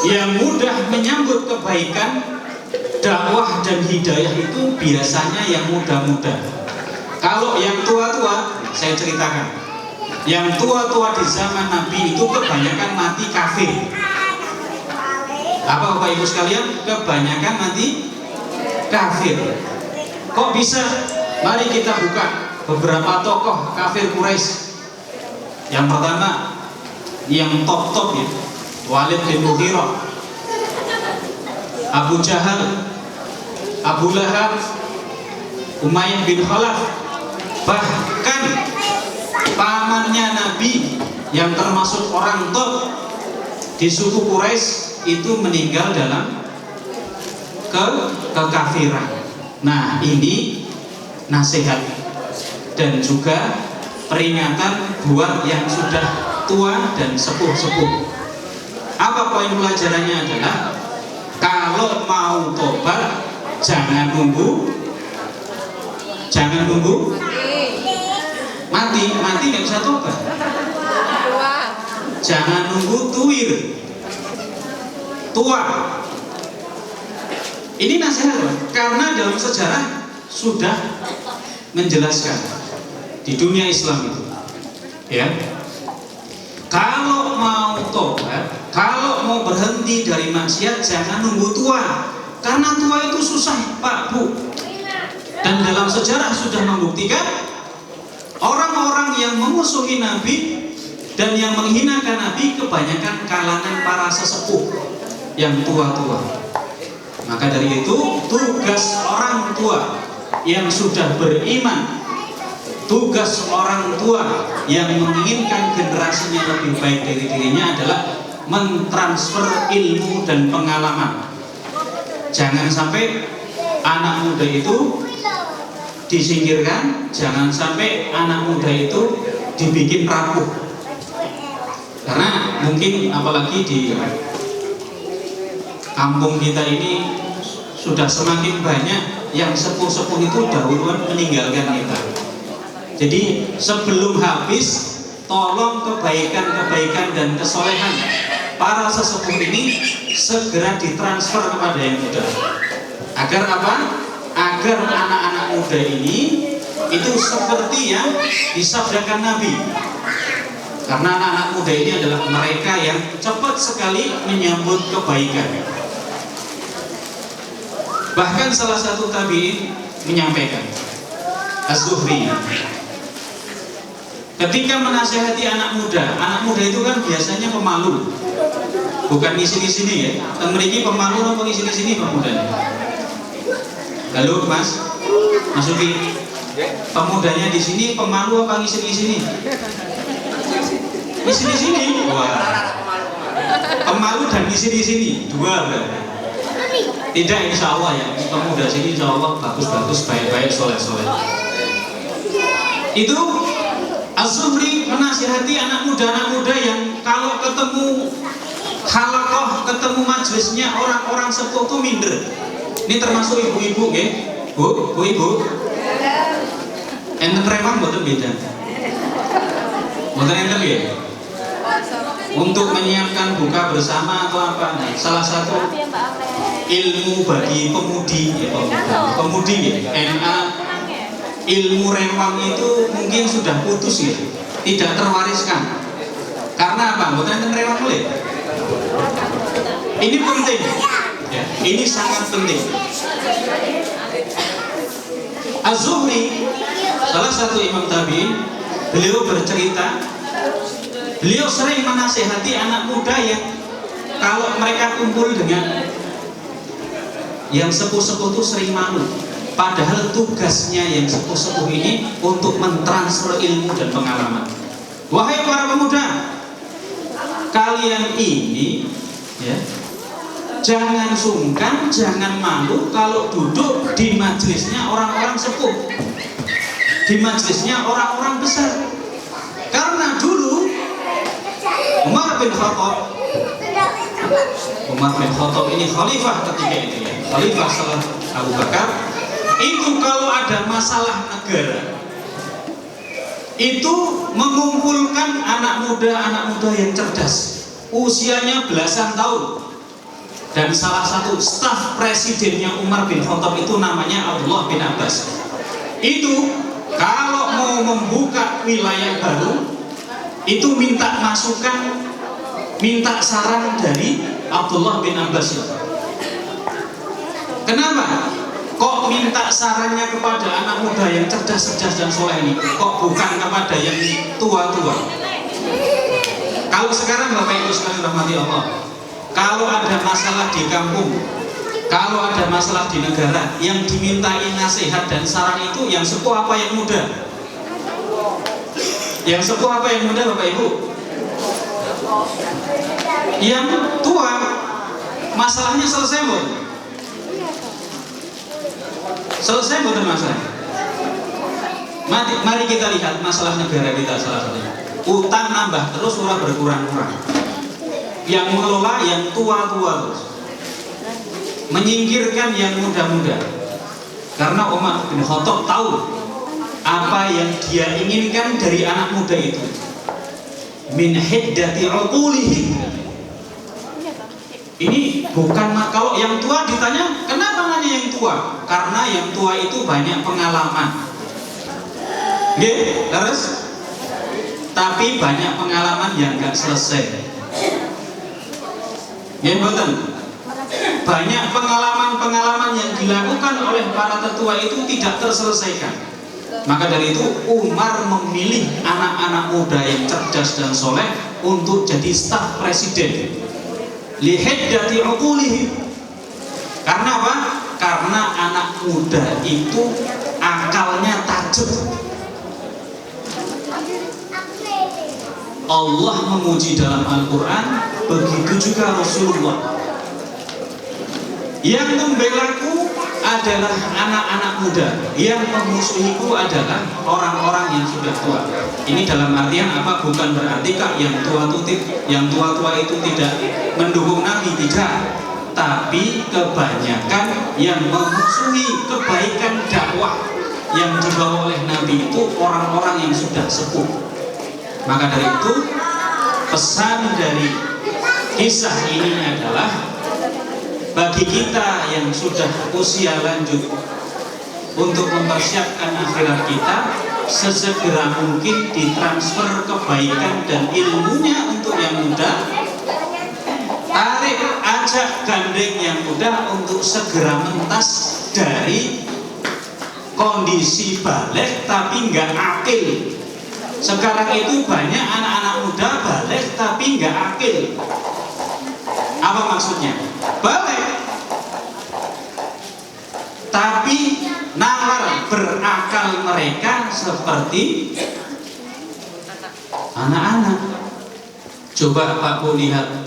yang mudah menyambut kebaikan, dakwah dan hidayah itu biasanya yang muda-muda. Kalau yang tua-tua, saya ceritakan, yang tua-tua di zaman Nabi itu kebanyakan mati kafir. Apa Bapak Ibu sekalian? Kebanyakan mati kafir. Kok bisa? Mari kita buka beberapa tokoh kafir Quraisy. Yang pertama, yang top-top ya, Walid bin Mughirah, Abu Jahal, Abu Lahab, Umayyah bin Khalaf. Bahkan pamannya Nabi yang termasuk orang top di suku Quraisy itu meninggal dalam kekafiran. Nah, ini nasihat dan juga peringatan buat yang sudah tua dan sepuh-sepuh. Apa poin pelajarannya adalah, kalau mau tobat jangan nunggu mati nggak bisa tobat. Jangan nunggu tua. Ini nasihat, karena dalam sejarah sudah menjelaskan di dunia Islam itu, ya. Kalau mau tobat, kalau mau berhenti dari maksiat, jangan nunggu tua, karena tua itu susah Pak Bu. Dan dalam sejarah sudah membuktikan orang-orang yang memusuhi Nabi dan yang menghinakan Nabi kebanyakan kalangan para sesepuh yang tua-tua. Maka dari itu, tugas orang tua yang sudah beriman, tugas orang tua yang menginginkan generasinya lebih baik dari dirinya adalah mentransfer ilmu dan pengalaman. Jangan sampai anak muda itu disingkirkan, jangan sampai anak muda itu dibikin rapuh. Karena mungkin apalagi di kampung kita ini sudah semakin banyak yang sepuh-sepuh itu dahuluan meninggalkan kita. Jadi sebelum habis, tolong kebaikan-kebaikan dan kesolehan para sesepuh ini segera ditransfer kepada yang muda. Agar apa? Agar anak-anak muda ini itu seperti yang disabdakan Nabi. Karena anak-anak muda ini adalah mereka yang cepat sekali menyambut kebaikan. Bahkan salah satu tabi'in menyampaikan, Az-Zuhri, ketika menasehati anak muda itu kan biasanya pemalu, bukan ngisi-ngisi ya. Memiliki pemalu atau ngisi-ngisi pemudanya. Halo Mas Uki, pemudanya di sini pemalu apa ngisi-ngisi? Ngisi-ngisi. Wah. Pemalu dan ngisi-ngisi dua berarti. Tidak, insya Allah ya, pemuda sini insya Allah bagus-bagus, baik-baik, soleh-soleh. Itu Az-Zuhri menasihati anak muda yang kalau ketemu halakoh, ketemu majelisnya orang-orang sepuh itu minder. Ini termasuk ibu-ibu, ya? Bu-ibu. Enten rewang boten beda. Boten enten ya? Untuk menyiapkan buka bersama atau apa? Nah, salah satu ilmu bagi pemudi ya, NA, ilmu rewang itu mungkin sudah putus ya, tidak terwariskan. Karena apa? Boten enten rewang boleh. Ini penting. Ya, ini sangat penting. Az-Zuhri, salah satu imam tabi'in, beliau bercerita, beliau sering menasehati anak muda yang kalau mereka kumpul dengan yang sepuh-sepuh itu sering malu. Padahal tugasnya yang sepuh-sepuh ini untuk mentransfer ilmu dan pengalaman. Wahai para pemuda, kalian ini ya, jangan sungkan, jangan malu kalau duduk di majelisnya orang-orang sepuh, di majelisnya orang-orang besar. Karena dulu Umar bin Khattab ini khalifah ketika itu ya, khalifah setelah Abu Bakar. Itu kalau ada masalah negara, itu mengumpulkan anak muda yang cerdas, usianya belasan tahun. Dan salah satu staf presidennya Umar bin Khattab itu namanya Abdullah bin Abbas. Itu kalau mau membuka wilayah baru, itu minta masukan, minta saran dari Abdullah bin Abbas. Kenapa? Kok minta sarannya kepada anak muda yang cerdas-cerdas dan soleh ini? Kok bukan kepada yang tua-tua? Kalau sekarang Bapak Ibu sekalian rahmati Allah, kalau ada masalah di kampung, kalau ada masalah di negara, yang dimintai nasihat dan saran itu yang sepuh apa yang muda? Yang sepuh apa yang muda Bapak Ibu? Yang tua. Masalahnya selesai belum? Selesai belum masalah? Mari kita lihat masalah negara kita salah satunya. Utang nambah terus, ora berkurang-kurang. Yang mengelola yang tua-tua terus, menyingkirkan yang muda-muda. Karena Umar bin Khattab tahu apa yang dia inginkan dari anak muda itu. Min hiddati uqulihim. Ini bukan, kalau yang tua ditanya kenapa hanya yang tua? Karena yang tua itu banyak pengalaman. Nggih, terus tapi banyak pengalaman yang enggak selesai. Nggih, mboten. Banyak pengalaman-pengalaman yang dilakukan oleh para tetua itu tidak terselesaikan. Maka dari itu Umar memilih anak-anak muda yang cerdas dan soleh untuk jadi staf presiden. Lihiddati uqulihim. Karena apa? Karena anak muda itu akalnya tajam. Allah memuji dalam Al-Quran, begitu juga Rasulullah. Yang membelaku adalah anak-anak muda, yang memusuhiku adalah orang-orang yang sudah tua. Ini dalam artian apa? Bukan berarti kak yang tua-tua itu tidak mendukung Nabi, tidak. Tapi kebanyakan yang memusuhi kebaikan dakwah yang dibawa oleh Nabi itu orang-orang yang sudah sepuh. Maka dari itu pesan dari kisah ini adalah bagi kita yang sudah usia lanjut, untuk mempersiapkan akhirat kita, sesegera mungkin ditransfer kebaikan dan ilmunya untuk yang muda. Tarik ajak gandeng yang muda untuk segera mentas dari kondisi balik tapi nggak akil. Sekarang itu banyak anak-anak muda balik tapi nggak akil. Apa maksudnya? Balik tapi nalar berakal mereka seperti anak-anak. Coba Pak Bu lihat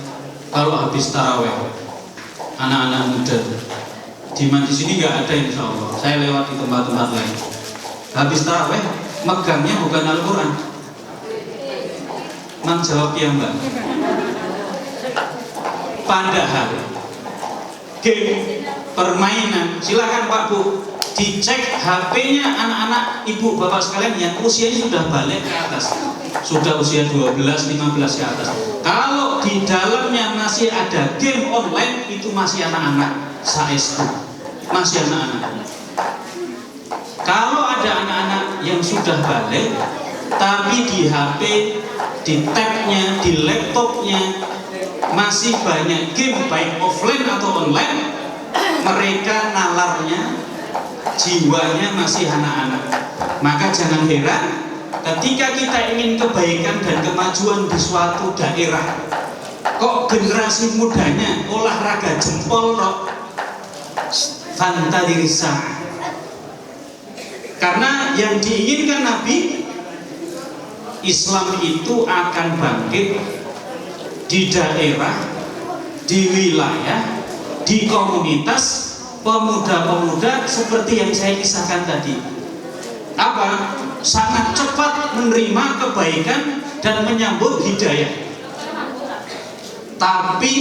kalau habis taraweh anak-anak muda di sini nggak ada, insya Allah. Saya lewat di tempat-tempat lain. Habis taraweh megangnya bukan Al-Quran, menjawab ya Mbak. Padahal game permainan, silakan Pak Bu dicek HP-nya anak-anak ibu bapak sekalian yang usianya sudah balik ke atas, sudah usia 12-15 ke atas. Kalau di dalamnya masih ada game online, itu masih anak-anak saestu, masih anak-anak. Kalau ada anak-anak yang sudah balik tapi di HP, di tabnya, di laptopnya masih banyak game baik offline atau online, mereka nalarnya, jiwanya masih anak-anak. Maka jangan heran ketika kita ingin kebaikan dan kemajuan di suatu daerah, kok generasi mudanya olahraga jempol kok fantadirisa. Karena yang diinginkan Nabi, Islam itu akan bangkit di daerah, di wilayah, di komunitas pemuda-pemuda seperti yang saya kisahkan tadi. Apa? Sangat cepat menerima kebaikan dan menyambut hidayah. Tapi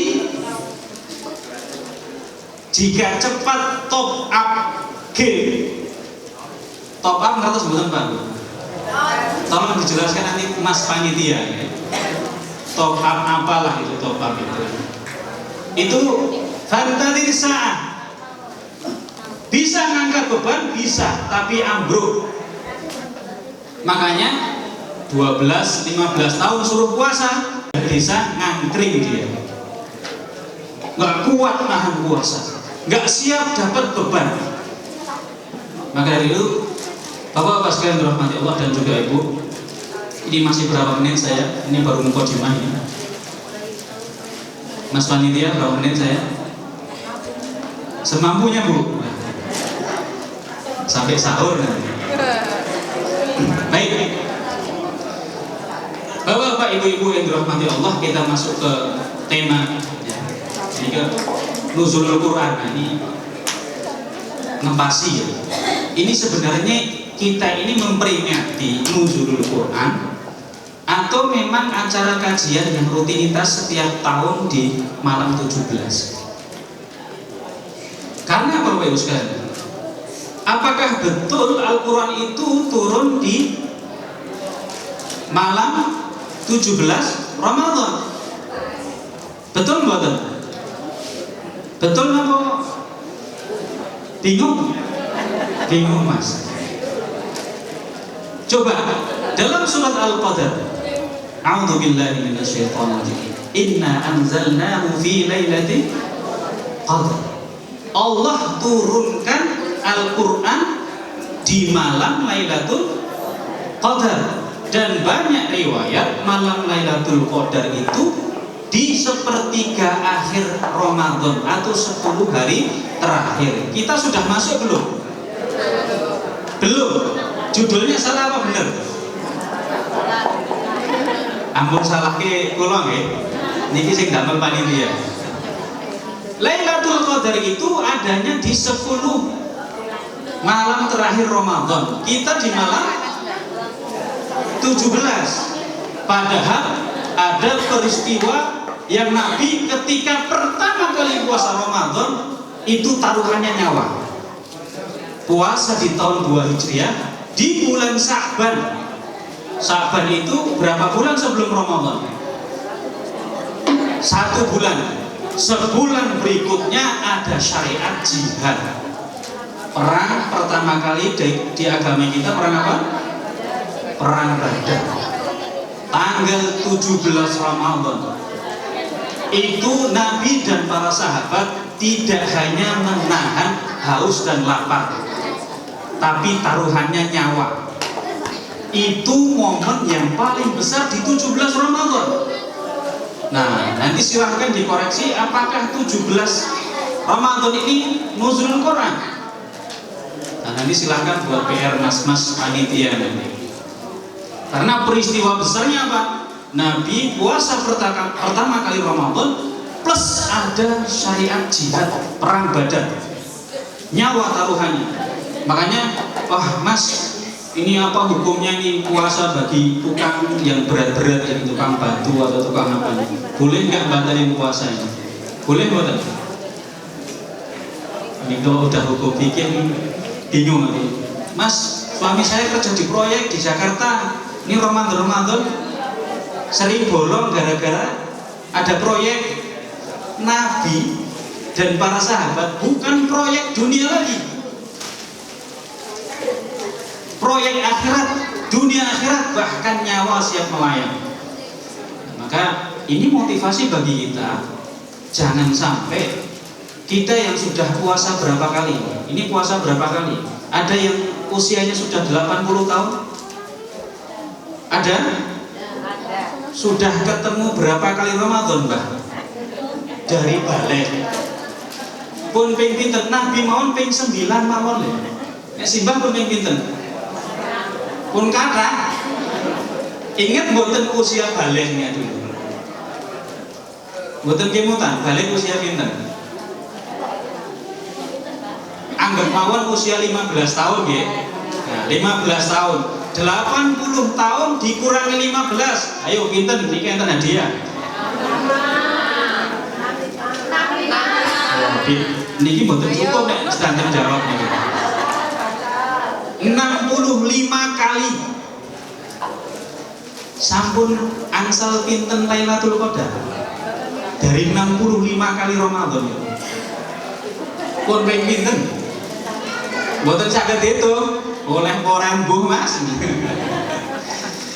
jika cepat top up game, top up nggak tahu sebutan Pak? Tolong dijelaskan nanti Mas Panitia ya. Top up apalah itu top up itu? Itu fantadir saat. Bisa ngangkat beban, bisa, tapi ambruk. Makanya 12-15 tahun suruh puasa, bisa ngangkring dia. Nggak kuat nahan puasa, nggak siap dapat beban. Maka dari itu, Bapak-bapak sekalian dirahmati Allah dan juga Ibu, ini masih berapa menit saya? Ini baru mukadimah ya. Mas Panitia, berapa menit saya? Semampunya Bu, sampai sahur nanti. Baik, Bapak-bapak, Ibu-ibu yang dirahmati Allah, kita masuk ke tema ya. Ini ke nuzulul Quran. Nah, ini ngepasi ya. Ini sebenarnya kita ini memperingati nuzulul Quran atau memang acara kajian yang rutinitas setiap tahun di malam 17. Karena Bapak Ibu sekalian, apakah betul Al-Quran itu turun di malam 17 Ramadan? Betul nggak? Betul nggak? Bingung? Bingung Mas. Coba dalam surat Al-Qadar, a'udzubillahi minasyaitonirrajim. Inna anzalnahu fi lailatul qadar. Allah turunkan Al-Quran di malam Lailatul Qadar, dan banyak riwayat malam Lailatul Qadar itu di sepertiga akhir Ramadan atau 10 hari terakhir. Kita sudah masuk belum? Belum. Judulnya salah apa benar? Ampun salah ke kula nggih. Niki sing damel panitia. Lailatul Qadar itu adanya di 10 malam terakhir Ramadan. Kita di malam 17. Padahal ada peristiwa yang Nabi ketika pertama kali puasa Ramadan itu taruhannya nyawa. Puasa di tahun 2 Hijriah di bulan Sa'ban. Sa'ban itu berapa bulan sebelum Ramadan? 1 bulan. Sebulan berikutnya ada syariat jihad. Perang pertama kali di agama kita, perang apa? Perang Badar. Tanggal 17 Ramadan. Itu Nabi dan para sahabat tidak hanya menahan haus dan lapar, tapi taruhannya nyawa. Itu momen yang paling besar di 17 Ramadan. Nah, nanti silahkan dikoreksi apakah 17 Ramadan ini nuzulul Quran. Nah, nanti silahkan buat PR mas-mas panitia nanti. Karena peristiwa besarnya apa? Nabi puasa pertama kali Ramadan plus ada syariat jihad, perang Badar, nyawa taruhannya. Makanya, wah mas, ini apa hukumnya nih puasa bagi tukang yang berat-berat, ya, tukang batu atau tukang apa? Boleh nggak batalin puasanya? Boleh nggak? Ini kalau udah hukum bikin bingung nanti. Mas, suami saya kerja di proyek di Jakarta. Ini Ramadan sering bolong gara-gara ada proyek Nabi dan para sahabat, bukan proyek dunia lagi, proyek akhirat, dunia akhirat, bahkan nyawa siap melayang. Maka ini motivasi bagi kita, jangan sampai kita yang sudah puasa berapa kali, ini puasa berapa kali, ada yang usianya sudah 80 tahun, ada? Sudah ketemu berapa kali Ramadan, Mbah? Dari balik pun ping pinten, Nabi mawon ping 9 mawon lho. Nek simbah pun ping pinten? Pun kata ingat mboten usia baliknya dulu. Mboten kemutan, balik usia pinten? Anggap mawon usia 15 tahun nggih. Nah, 15 tahun. 80 tahun dikurangi 15. Ayo pinten niki enten hadiah. Niki mboten cukup nek standar jawab niki. 65 kali. Sampun angsal pinten Lailatul Qadar. Dari 65 kali Ramadan. Pun ping pinten? Mboten saged diitung. Oleh orang buh mas.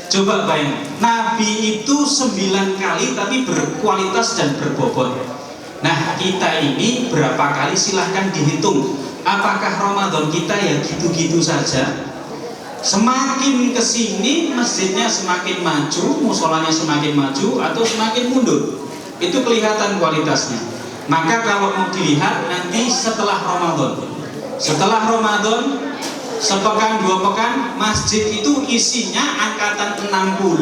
Coba bayang, Nabi itu 9 kali tapi berkualitas dan berbobot. Nah kita ini berapa kali silahkan dihitung. Apakah Ramadan kita ya gitu-gitu saja? Semakin kesini masjidnya semakin maju, musolanya semakin maju atau semakin mundur, itu kelihatan kualitasnya. Maka kalau mau dilihat nanti setelah Ramadan, sepekan 2 pekan masjid itu isinya angkatan 60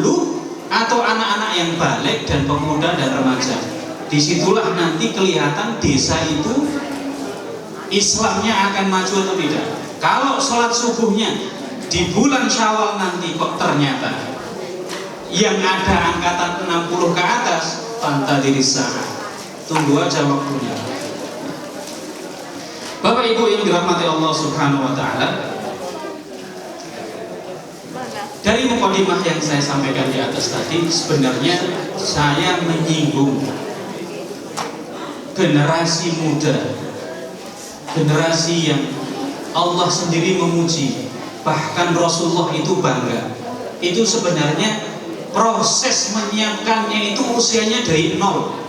atau anak-anak yang balik dan pemuda dan remaja. Disitulah nanti kelihatan desa itu Islamnya akan maju atau tidak. Kalau sholat subuhnya di bulan Syawal nanti kok ternyata yang ada angkatan 60 ke atas, fantadirisah, tunggu aja waktunya. Bapak Ibu yang dirahmati Allah Subhanahu wa taala, dari mukadimah yang saya sampaikan di atas tadi, sebenarnya saya menyinggung generasi muda, generasi yang Allah sendiri memuji, bahkan Rasulullah itu bangga. Itu sebenarnya proses menyiapkannya itu usianya dari 0.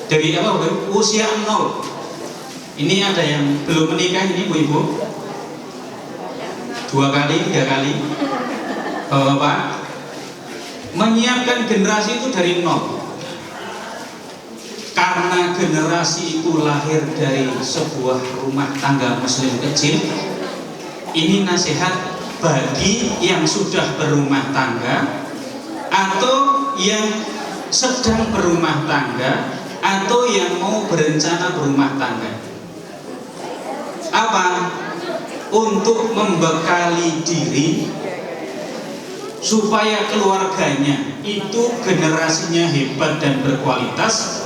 Dari apa? Usia 0. Ini ada yang belum menikah ini Bu-ibu, 2 kali, 3 kali. Bapak menyiapkan generasi itu dari 0. Karena generasi itu lahir dari sebuah rumah tangga muslim kecil. Ini nasihat bagi yang sudah berumah tangga atau yang sedang berumah tangga atau yang mau berencana berumah tangga. Apa? Untuk membekali diri supaya keluarganya itu generasinya hebat dan berkualitas.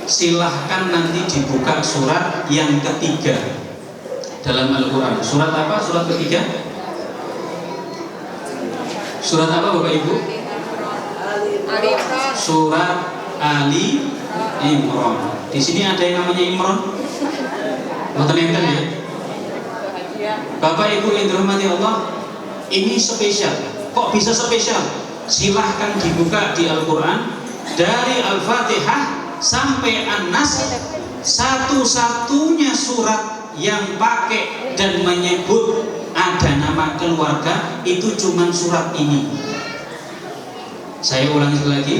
Silahkan nanti dibuka surat yang ketiga dalam Al-Quran. Surat apa? Surat ketiga? Surat apa Bapak Ibu? Surat Ali Imran. Di sini ada yang namanya Imran? Mboten enten ya? Bapak Ibu yang dirahmati Allah, ini spesial. Kok bisa spesial? Silahkan dibuka di Al-Quran dari Al-Fatihah sampai An-Nas, satu-satunya surat yang pakai dan menyebut ada nama keluarga itu cuma surat ini. Saya ulangi lagi,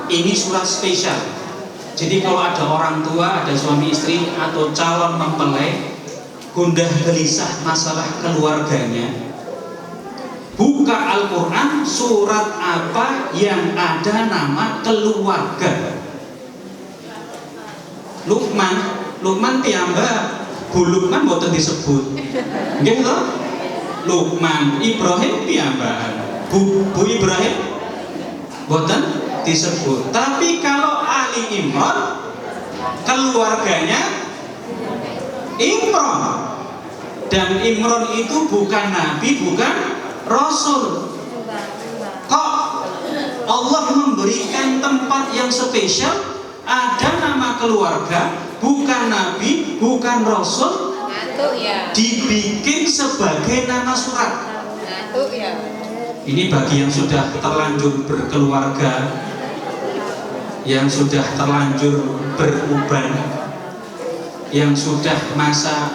ini surat spesial. Jadi kalau ada orang tua, ada suami istri atau calon mempelai gundah gelisah masalah keluarganya, buka Al-Quran, surat apa yang ada nama keluarga. Luqman piyambak, Bu Luqman boten disebut. Nggih to? Luqman, Ibrahim piyambakan. Bu Ibrahim boten disebut. Tapi kalau Ali Imran, keluarganya Imran. Dan Imran itu bukan nabi, bukan rasul. Kok Allah memberikan tempat yang spesial, ada nama keluarga, bukan nabi, bukan rasul, dibikin sebagai nama surat. Ini bagi yang sudah terlanjur berkeluarga, yang sudah terlanjur beruban, yang sudah masa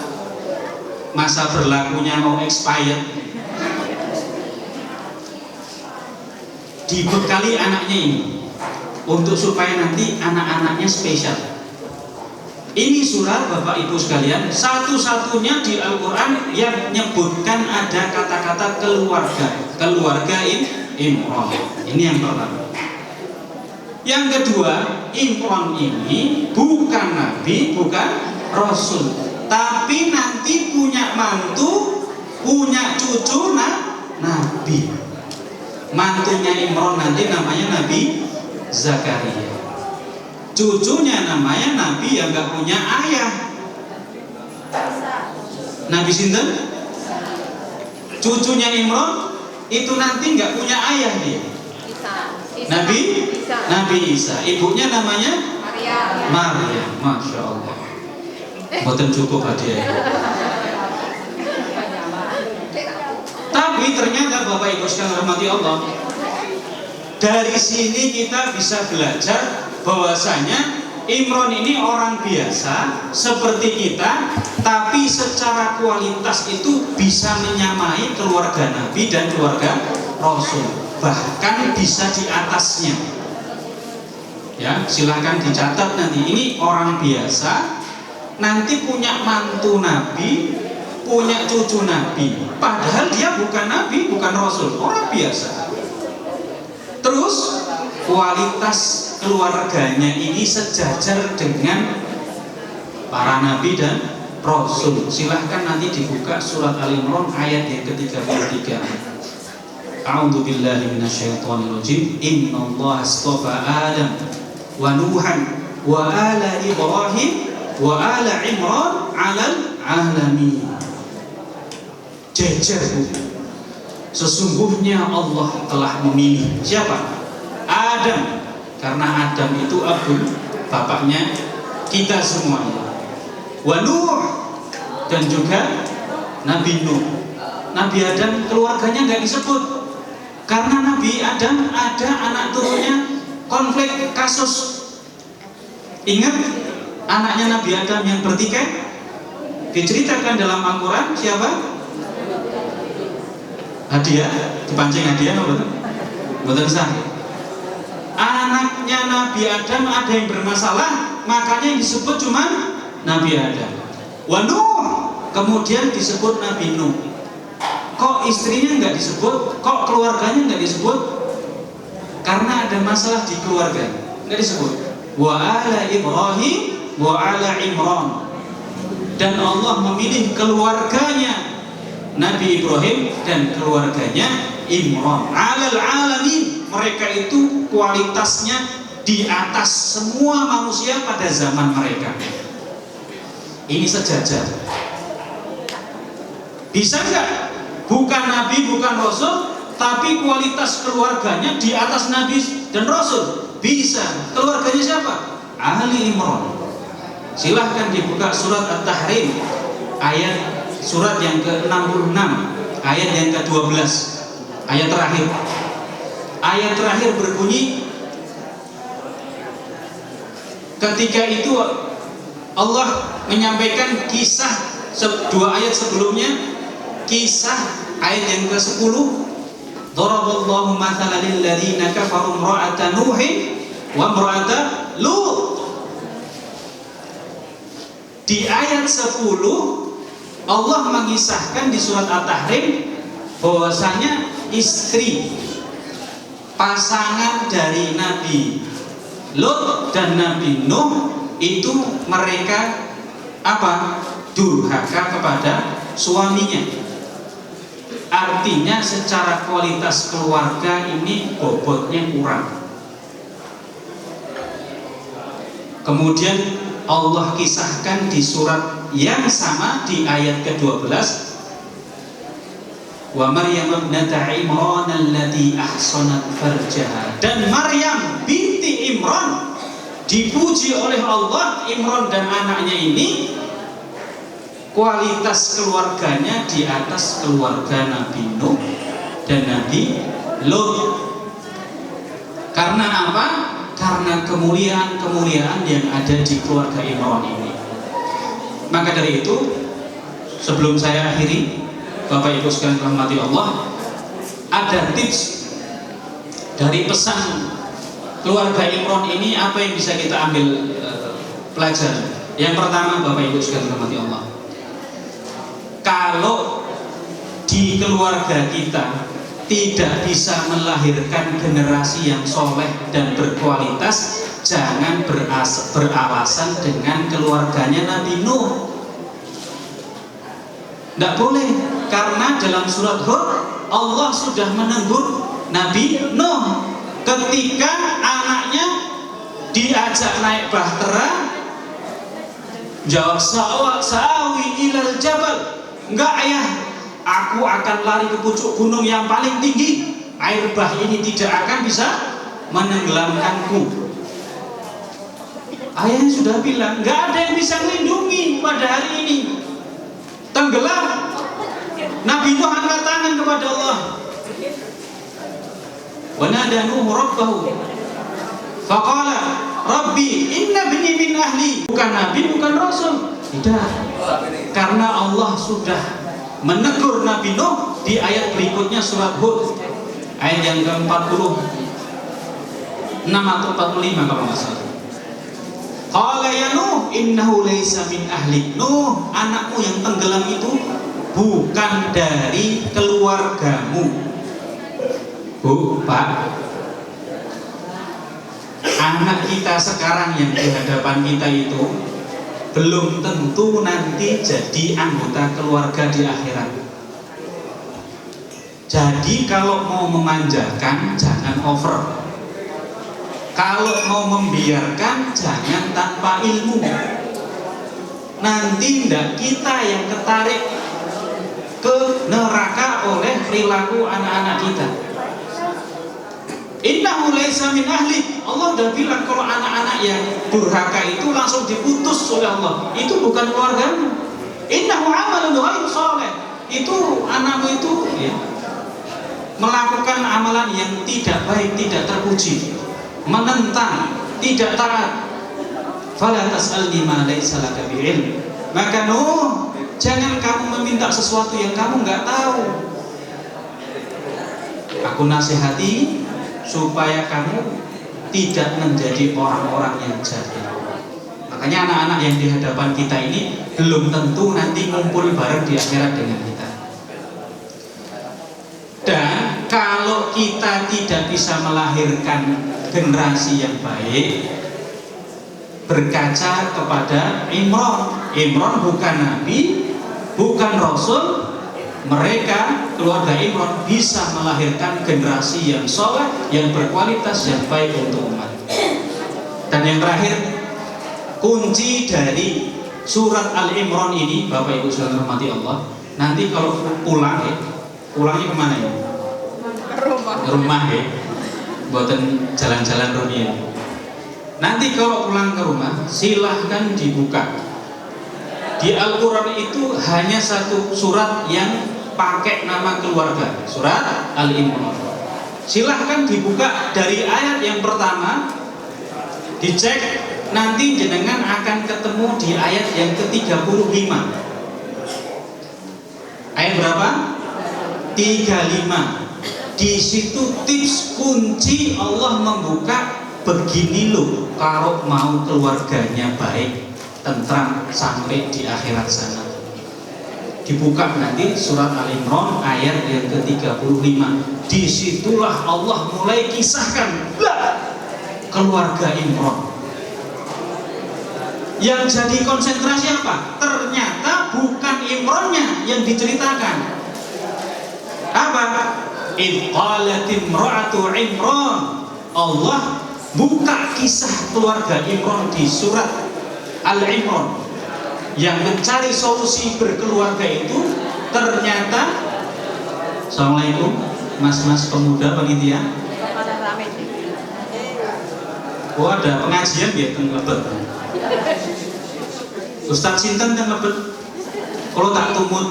berlakunya mau expired, dibekali anaknya ini untuk supaya nanti anak-anaknya spesial. Ini surat Bapak Ibu sekalian satu-satunya di Al-Quran yang menyebutkan ada kata-kata keluarga Imran. Ini yang pertama. Yang kedua, Imran ini bukan nabi, bukan rasul, tapi nanti punya mantu, punya cucu nabi. Mantunya Imran nanti namanya Nabi Zakaria, cucunya namanya nabi yang gak punya ayah, Nabi sinten? Cucunya Imran itu nanti gak punya ayah dia, Nabi Isa. Ibunya namanya Maryam. Masya Allah, boten cukup hadiah. Tapi ternyata Bapak Ibu sekalian rahmati Allah, dari sini kita bisa belajar bahwasanya Imran ini orang biasa seperti kita, tapi secara kualitas itu bisa menyamai keluarga Nabi dan keluarga Rasul, bahkan bisa di atasnya. Ya, silahkan dicatat nanti. Ini orang biasa, nanti punya mantu Nabi, punya cucu Nabi, padahal dia bukan Nabi, bukan Rasul, orang biasa. Terus kualitas keluarganya ini sejajar dengan para Nabi dan Rasul. Silahkan nanti dibuka surat Al-Imran ayat yang ke-33. A'udzu billahi minasyaitonir rajim. Innallaha astafa Adam wa Nuhan wa ala Ibrahim wa ala Imran 'alal 'alamin. Jejer. Sesungguhnya Allah telah memilih siapa? Adam, karena Adam itu abul, bapaknya kita semuanya. Wa Nuh, dan juga Nabi Nuh. Nabi Adam keluarganya nggak disebut, karena Nabi Adam ada anak turunnya konflik kasus. Ingat anaknya Nabi Adam yang bertikai? Diceritakan dalam Al-Quran siapa? Hadiah, dipancing hadiah betul sah. Anaknya Nabi Adam ada yang bermasalah, makanya yang disebut cuma Nabi Adam. Wa Nuh, kemudian disebut Nabi Nuh. Kok istrinya nggak disebut? Kok keluarganya nggak disebut? Karena ada masalah di keluarga, nggak disebut. Wa ala Ibrahim wa ala Imran. Dan Allah memilih keluarganya Nabi Ibrahim dan keluarganya Imran. Alal alamin, mereka itu kualitasnya di atas semua manusia pada zaman mereka. Ini sejajar. Bisa nggak? Bukan Nabi, bukan Rasul, tapi kualitas keluarganya di atas Nabi dan Rasul. Bisa. Keluarganya siapa? Ali Imran. Silahkan dibuka surat At-Tahrim ayat surat yang ke-66 ayat yang ke-12, ayat terakhir. Ayat terakhir berbunyi ketika itu Allah menyampaikan kisah dua ayat sebelumnya, kisah ayat yang ke-10, daraballahu mathalan lil ladzina kafaru imra'ata nuhin wa imra'ata lut. Di ayat 10 Allah mengisahkan di surat At-Tahrim bahwasanya istri pasangan dari Nabi Lut dan Nabi Nuh itu mereka apa? Durhaka kepada suaminya. Artinya secara kualitas keluarga ini bobotnya kurang. Kemudian Allah kisahkan di surat yang sama di ayat ke-12, wa Maryam ibnata Imran allati ahsanat farjaha. Dan Maryam binti Imran dipuji oleh Allah. Imran dan anaknya ini kualitas keluarganya di atas keluarga Nabi Nuh dan Nabi Lut. Karena apa? Karena kemuliaan-kemuliaan yang ada di keluarga Imran ini. Maka dari itu, sebelum saya akhiri, Bapak Ibu sekalian rahmati Allah, ada tips dari pesan keluarga Imran ini, apa yang bisa kita ambil pelajaran. Yang pertama, Bapak Ibu sekalian rahmati Allah, kalau di keluarga kita tidak bisa melahirkan generasi yang soleh dan berkualitas, jangan beralasan dengan keluarganya Nabi Nuh. Tidak boleh, karena dalam surat Hud Allah sudah menegur Nabi Nuh ketika anaknya diajak naik bahtera, jawab sa'awi ilal jabal. Enggak ayah, aku akan lari ke pucuk gunung yang paling tinggi. Air bah ini tidak akan bisa menenggelamkanku. Ayahnya sudah bilang, enggak ada yang bisa melindungi pada hari ini. Tenggelam. Nabi Nuh angkat tangan kepada Allah. Wa nada Nuh rabbahu faqala rabbi inna bni min ahli. Bukan nabi, bukan rasul. Tidak. Karena Allah sudah menegur Nabi Nuh di ayat berikutnya surat Hud, ayat yang ke-46 atau 45 kalau nggak salah. Qala ya Nuh innahu laysa min ahli. Nuh, anakmu yang tenggelam itu bukan dari keluargamu. Bu, Pak, anak kita sekarang yang di hadapan kita itu belum tentu nanti jadi anggota keluarga di akhirat. Jadi kalau mau memanjakan jangan over. Kalau mau membiarkan jangan tanpa ilmu. Nanti ndak kita yang ketarik ke neraka oleh perilaku anak-anak kita. Innahu laisa min ahli. Allah udah bilang kalau anak-anak yang durhaka itu langsung diputus oleh Allah. Itu bukan keluargamu. Innahu amalun ghairu shalih. Itu anakmu itu ya, melakukan amalan yang tidak baik, tidak terpuji, menentang, tidak taat. Fala tas'alni ma laisa laka bi'ilm. Maka Nuh, jangan kamu meminta sesuatu yang kamu nggak tahu. Aku nasihati supaya kamu tidak menjadi orang-orang yang jahil. Makanya anak-anak yang di hadapan kita ini belum tentu nanti ngumpul bareng di akhirat dengan kita. Dan kalau kita tidak bisa melahirkan generasi yang baik, berkaca kepada Imran. Imran bukan nabi, bukan rasul. Mereka, keluarga Imran, bisa melahirkan generasi yang soleh, yang berkualitas, yang baik untuk umat. Dan yang terakhir, kunci dari surat Al-Imran ini, Bapak Ibu sekalian rahmati Allah, nanti kalau pulang ya, pulangnya kemana ya? Rumah ya, buatan jalan-jalan dunia. Nanti kalau pulang ke rumah, silahkan dibuka. Di Al-Quran itu hanya satu surat yang pakai nama keluarga, surat Al-Imran. Silahkan dibuka dari ayat yang pertama, dicek nanti jenengan akan ketemu di ayat yang ke-35. Ayat berapa? 35. Di situ tips kunci Allah membuka, begini loh kalau mau keluarganya baik, tentram sampai di akhirat sana. Dibuka nanti surat Al-Imran ayat yang ke-35. Disitulah Allah mulai kisahkan keluarga Imran. Yang jadi konsentrasi apa? Ternyata bukan Imronnya yang diceritakan. Apa? Idh qalat imra'atu Imran. Allah buka kisah keluarga Imran di surat Al-Imran. Yang mencari solusi berkeluarga itu ternyata, assalamualaikum mas-mas pemuda panitia. Oh ada pengajian ya teng Lebet. Ustaz sinten teng Lebet. Kalau tak tumut.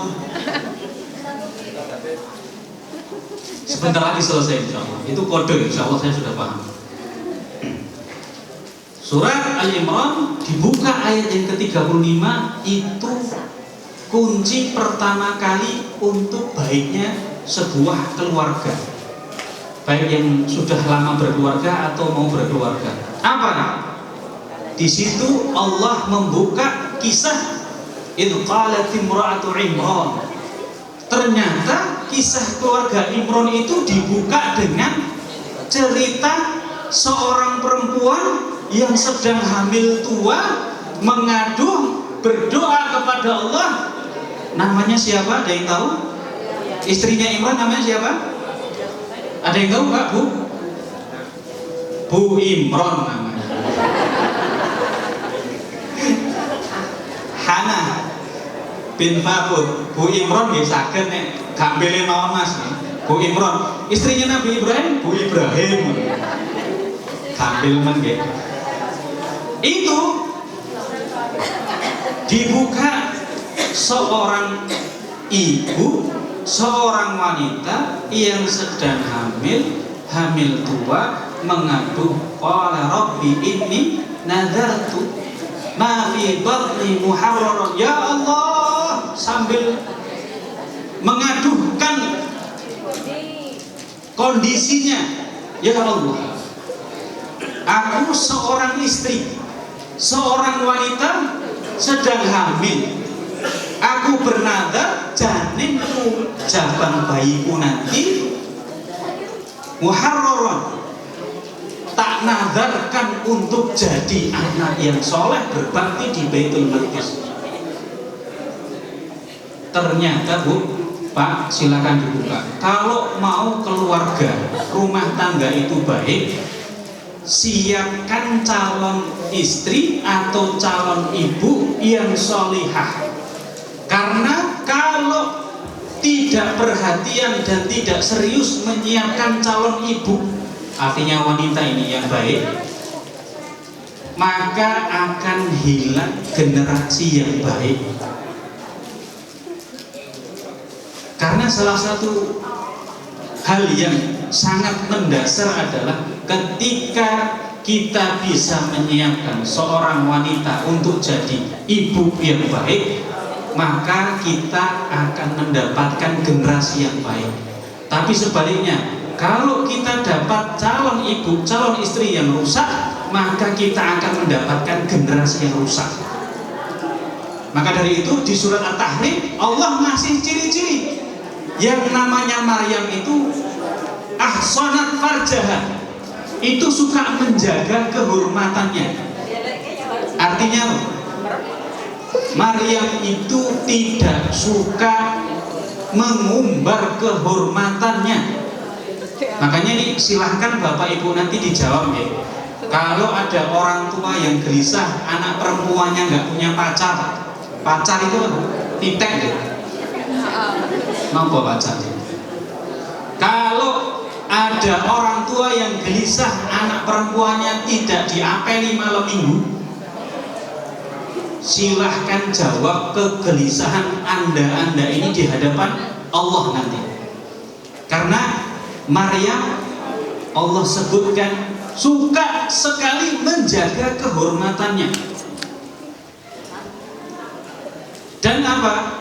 Sebentar lagi selesai insyaallah. Itu kode insyaallah saya sudah paham. Surat Al-Imran dibuka ayat yang ke-35 itu kunci pertama kali untuk baiknya sebuah keluarga. Baik yang sudah lama berkeluarga atau mau berkeluarga. Apa? Di situ Allah membuka kisah idh qalat imra'atu Imran. Ternyata kisah keluarga Imran itu dibuka dengan cerita seorang perempuan yang sedang hamil tua mengadu berdoa kepada Allah. Namanya siapa? Ada yang tahu? Istrinya Imran namanya siapa? Ada yang tahu Pak Bu? Bu Imran namanya. Hana bin Fakut. Bu Imran nggih saged nek gambele mawon Mas. Bu Imran, istrinya Nabi Ibrahim, Bu Ibrahim. Gambil men nggih. Itu dibuka seorang ibu, seorang wanita yang sedang hamil tua mengadu, qala rabbi inni nadartu ma fi batni muharraran. Ya Allah, sambil mengadukan kondisinya, ya Allah, aku seorang istri, seorang wanita sedang hamil. Aku bernadar janinku, jabang bayiku nanti muharraran, tak nadarkan untuk jadi anak yang soleh berbakti di Baitul Maqdis. Ternyata Bu, Pak, silakan dibuka. Kalau mau keluarga, rumah tangga itu baik, siapkan calon istri atau calon ibu yang solihah. Karena kalau tidak perhatian dan tidak serius menyiapkan calon ibu, artinya wanita ini yang baik, maka akan hilang generasi yang baik. Karena salah satu hal yang sangat mendasar adalah ketika kita bisa menyiapkan seorang wanita untuk jadi ibu yang baik, maka kita akan mendapatkan generasi yang baik. Tapi sebaliknya, kalau kita dapat calon ibu, calon istri yang rusak, maka kita akan mendapatkan generasi yang rusak. Maka dari itu di surat At-Tahrim Allah masih ciri-ciri yang namanya Maryam itu ahsanat farjaha, itu suka menjaga kehormatannya. Artinya Maryam itu tidak suka mengumbar kehormatannya. Makanya ini silahkan Bapak Ibu nanti dijawab ya. Kalau ada orang tua yang gelisah anak perempuannya nggak punya pacar, pacar itu titek deh. Nampak pacar. Kalau ada orang tua yang gelisah anak perempuannya tidak diapeli malam minggu, silahkan jawab kegelisahan anda ini di hadapan Allah nanti. Karena Maryam Allah sebutkan suka sekali menjaga kehormatannya. Dan apa?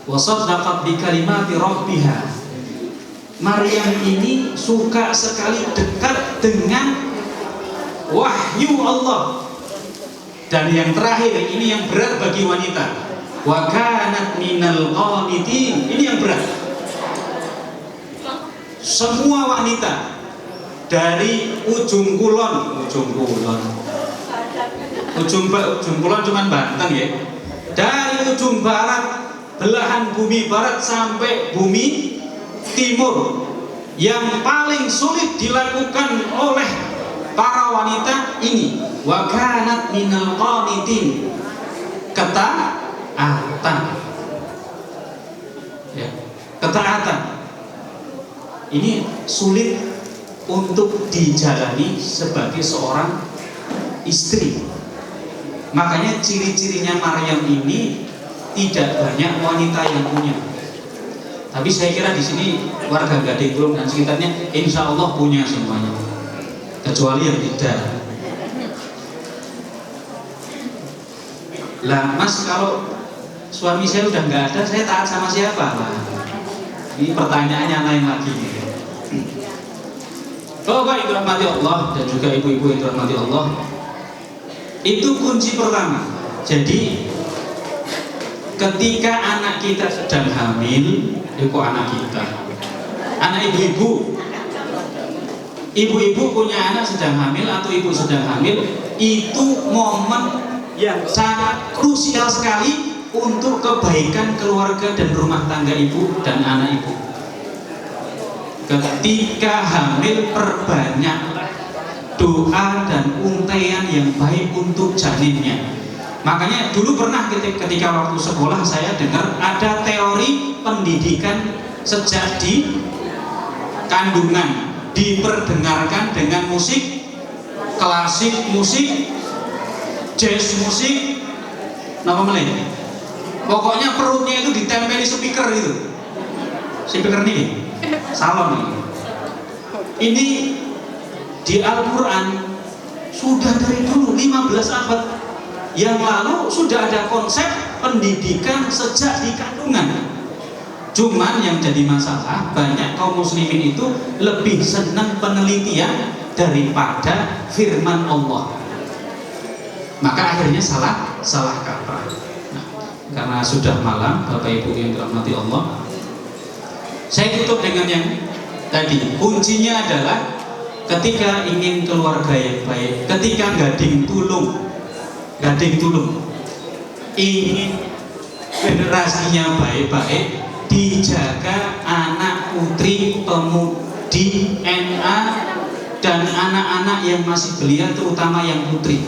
Wasaddaqat bi kalimati rabbiha. Maryam ini suka sekali dekat dengan wahyu Allah. Dan yang terakhir, ini yang berat bagi wanita. Wa kanat minal qanitin. Ini yang berat. Semua wanita dari ujung kulon cuman Banten ya. Dari ujung barat, belahan bumi barat sampai bumi timur, yang paling sulit dilakukan oleh para wanita ini wa kanat minal qanitin, ketaatan ya, ketaatan ini sulit untuk dijalani sebagai seorang istri. Makanya ciri-cirinya Maryam ini tidak banyak wanita yang punya. Tapi saya kira di sini warga Gading Kulon dan sekitarnya insya Allah punya semuanya, kecuali yang tidak. Lah Mas, kalau suami saya udah nggak ada, saya taat sama siapa? Nah, ini pertanyaannya lain lagi. Bapak yang dirahmati Allah dan juga ibu-ibu yang dirahmati Allah, itu kunci pertama. Jadi ketika anak kita sedang hamil, itu anak kita, anak ibu-ibu punya anak sedang hamil atau ibu sedang hamil, itu momen yang sangat krusial sekali untuk kebaikan keluarga dan rumah tangga ibu dan anak ibu. Ketika hamil, perbanyaklah doa dan untaian yang baik untuk janinnya. Makanya dulu pernah ketika waktu sekolah saya dengar ada teori pendidikan sejak di kandungan, diperdengarkan dengan musik klasik, musik jazz, musik nama meleh. Pokoknya perutnya itu ditempeli speaker itu. Speaker ini salon ini. Ini di Al-Quran sudah dari dulu 15 abad yang lalu sudah ada konsep pendidikan sejak di kandungan. Cuman yang jadi masalah, banyak kaum muslimin itu lebih senang penelitian daripada firman Allah. Maka akhirnya salah kaprah. Nah, karena sudah malam, Bapak Ibu yang dirahmati Allah, saya tutup dengan yang tadi. Kuncinya adalah ketika ingin keluarga yang baik, ketika gading tulung, ingin generasinya baik-baik, dijaga anak putri pemudi NA dan anak-anak yang masih belia, terutama yang putri,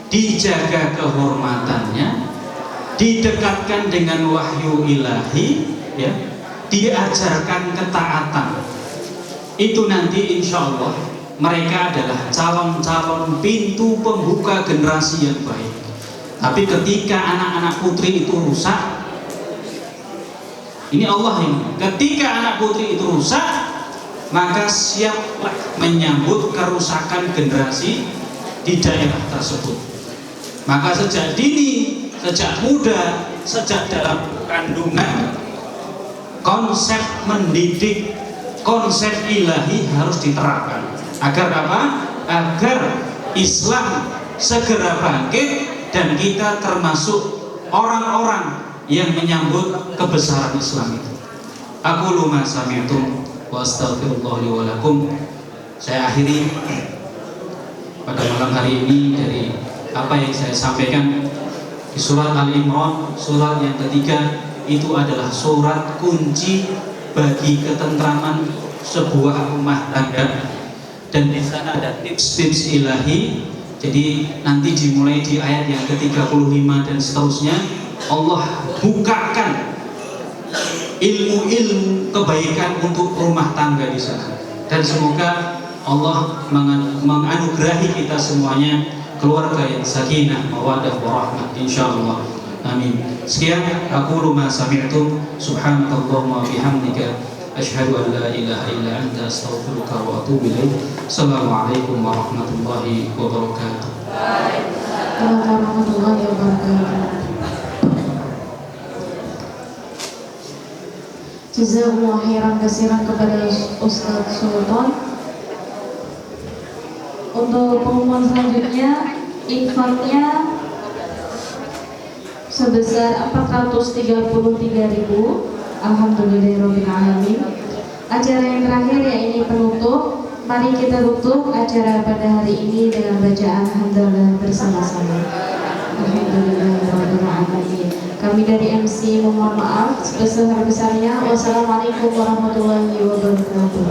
dijaga kehormatannya, didekatkan dengan wahyu ilahi, ya, diajarkan ketaatan. Itu nanti insya Allah mereka adalah calon-calon pintu pembuka generasi yang baik. Tapi ketika anak-anak putri itu rusak, ini Allah ini, ketika anak putri itu rusak, maka siaplah menyambut kerusakan generasi di daerah tersebut. Maka sejak dini, sejak muda, sejak dalam kandungan, konsep mendidik, konsep ilahi harus diterapkan. Agar apa? Agar Islam segera bangkit dan kita termasuk orang-orang yang menyambut kebesaran Islam itu. Aku luma sami'tum wa astaghfirullah li wa lakum. Saya akhiri pada malam hari ini dari apa yang saya sampaikan di surat Al-Imran, surat yang ketiga. Itu adalah surat kunci bagi ketentraman sebuah rumah tangga, dan di sana ada tips-tips ilahi. Jadi nanti dimulai di ayat yang ke-35 dan seterusnya, Allah bukakan ilmu-ilmu kebaikan untuk rumah tangga di sana. Dan semoga Allah menganugerahi kita semuanya keluarga yang sakinah, mawaddah, warahmah, insyaallah. Amin. Sekian aku ma sami'tum, subhanakallahumma wa bihamdika Asyhadu an la ilaha illa anta astaghfiruka wa atubu ilaik. Assalamualaikum warahmatullahi wabarakatuh. Warahmatullahi wabarakatuh. Jazakumullah khairan katsiran kepada Ustaz Sultan. Untuk pengumuman selanjutnya, infaknya sebesar 433.000. Alhamdulillahirabbil alamin. Acara yang terakhir yaitu penutup. Mari kita tutup acara pada hari ini dengan bacaan hamdalah bersama-sama. Alhamdulillahirabbil alamin. Kami dari MC mohon maaf sebesar-besarnya. Wassalamualaikum warahmatullahi wabarakatuh.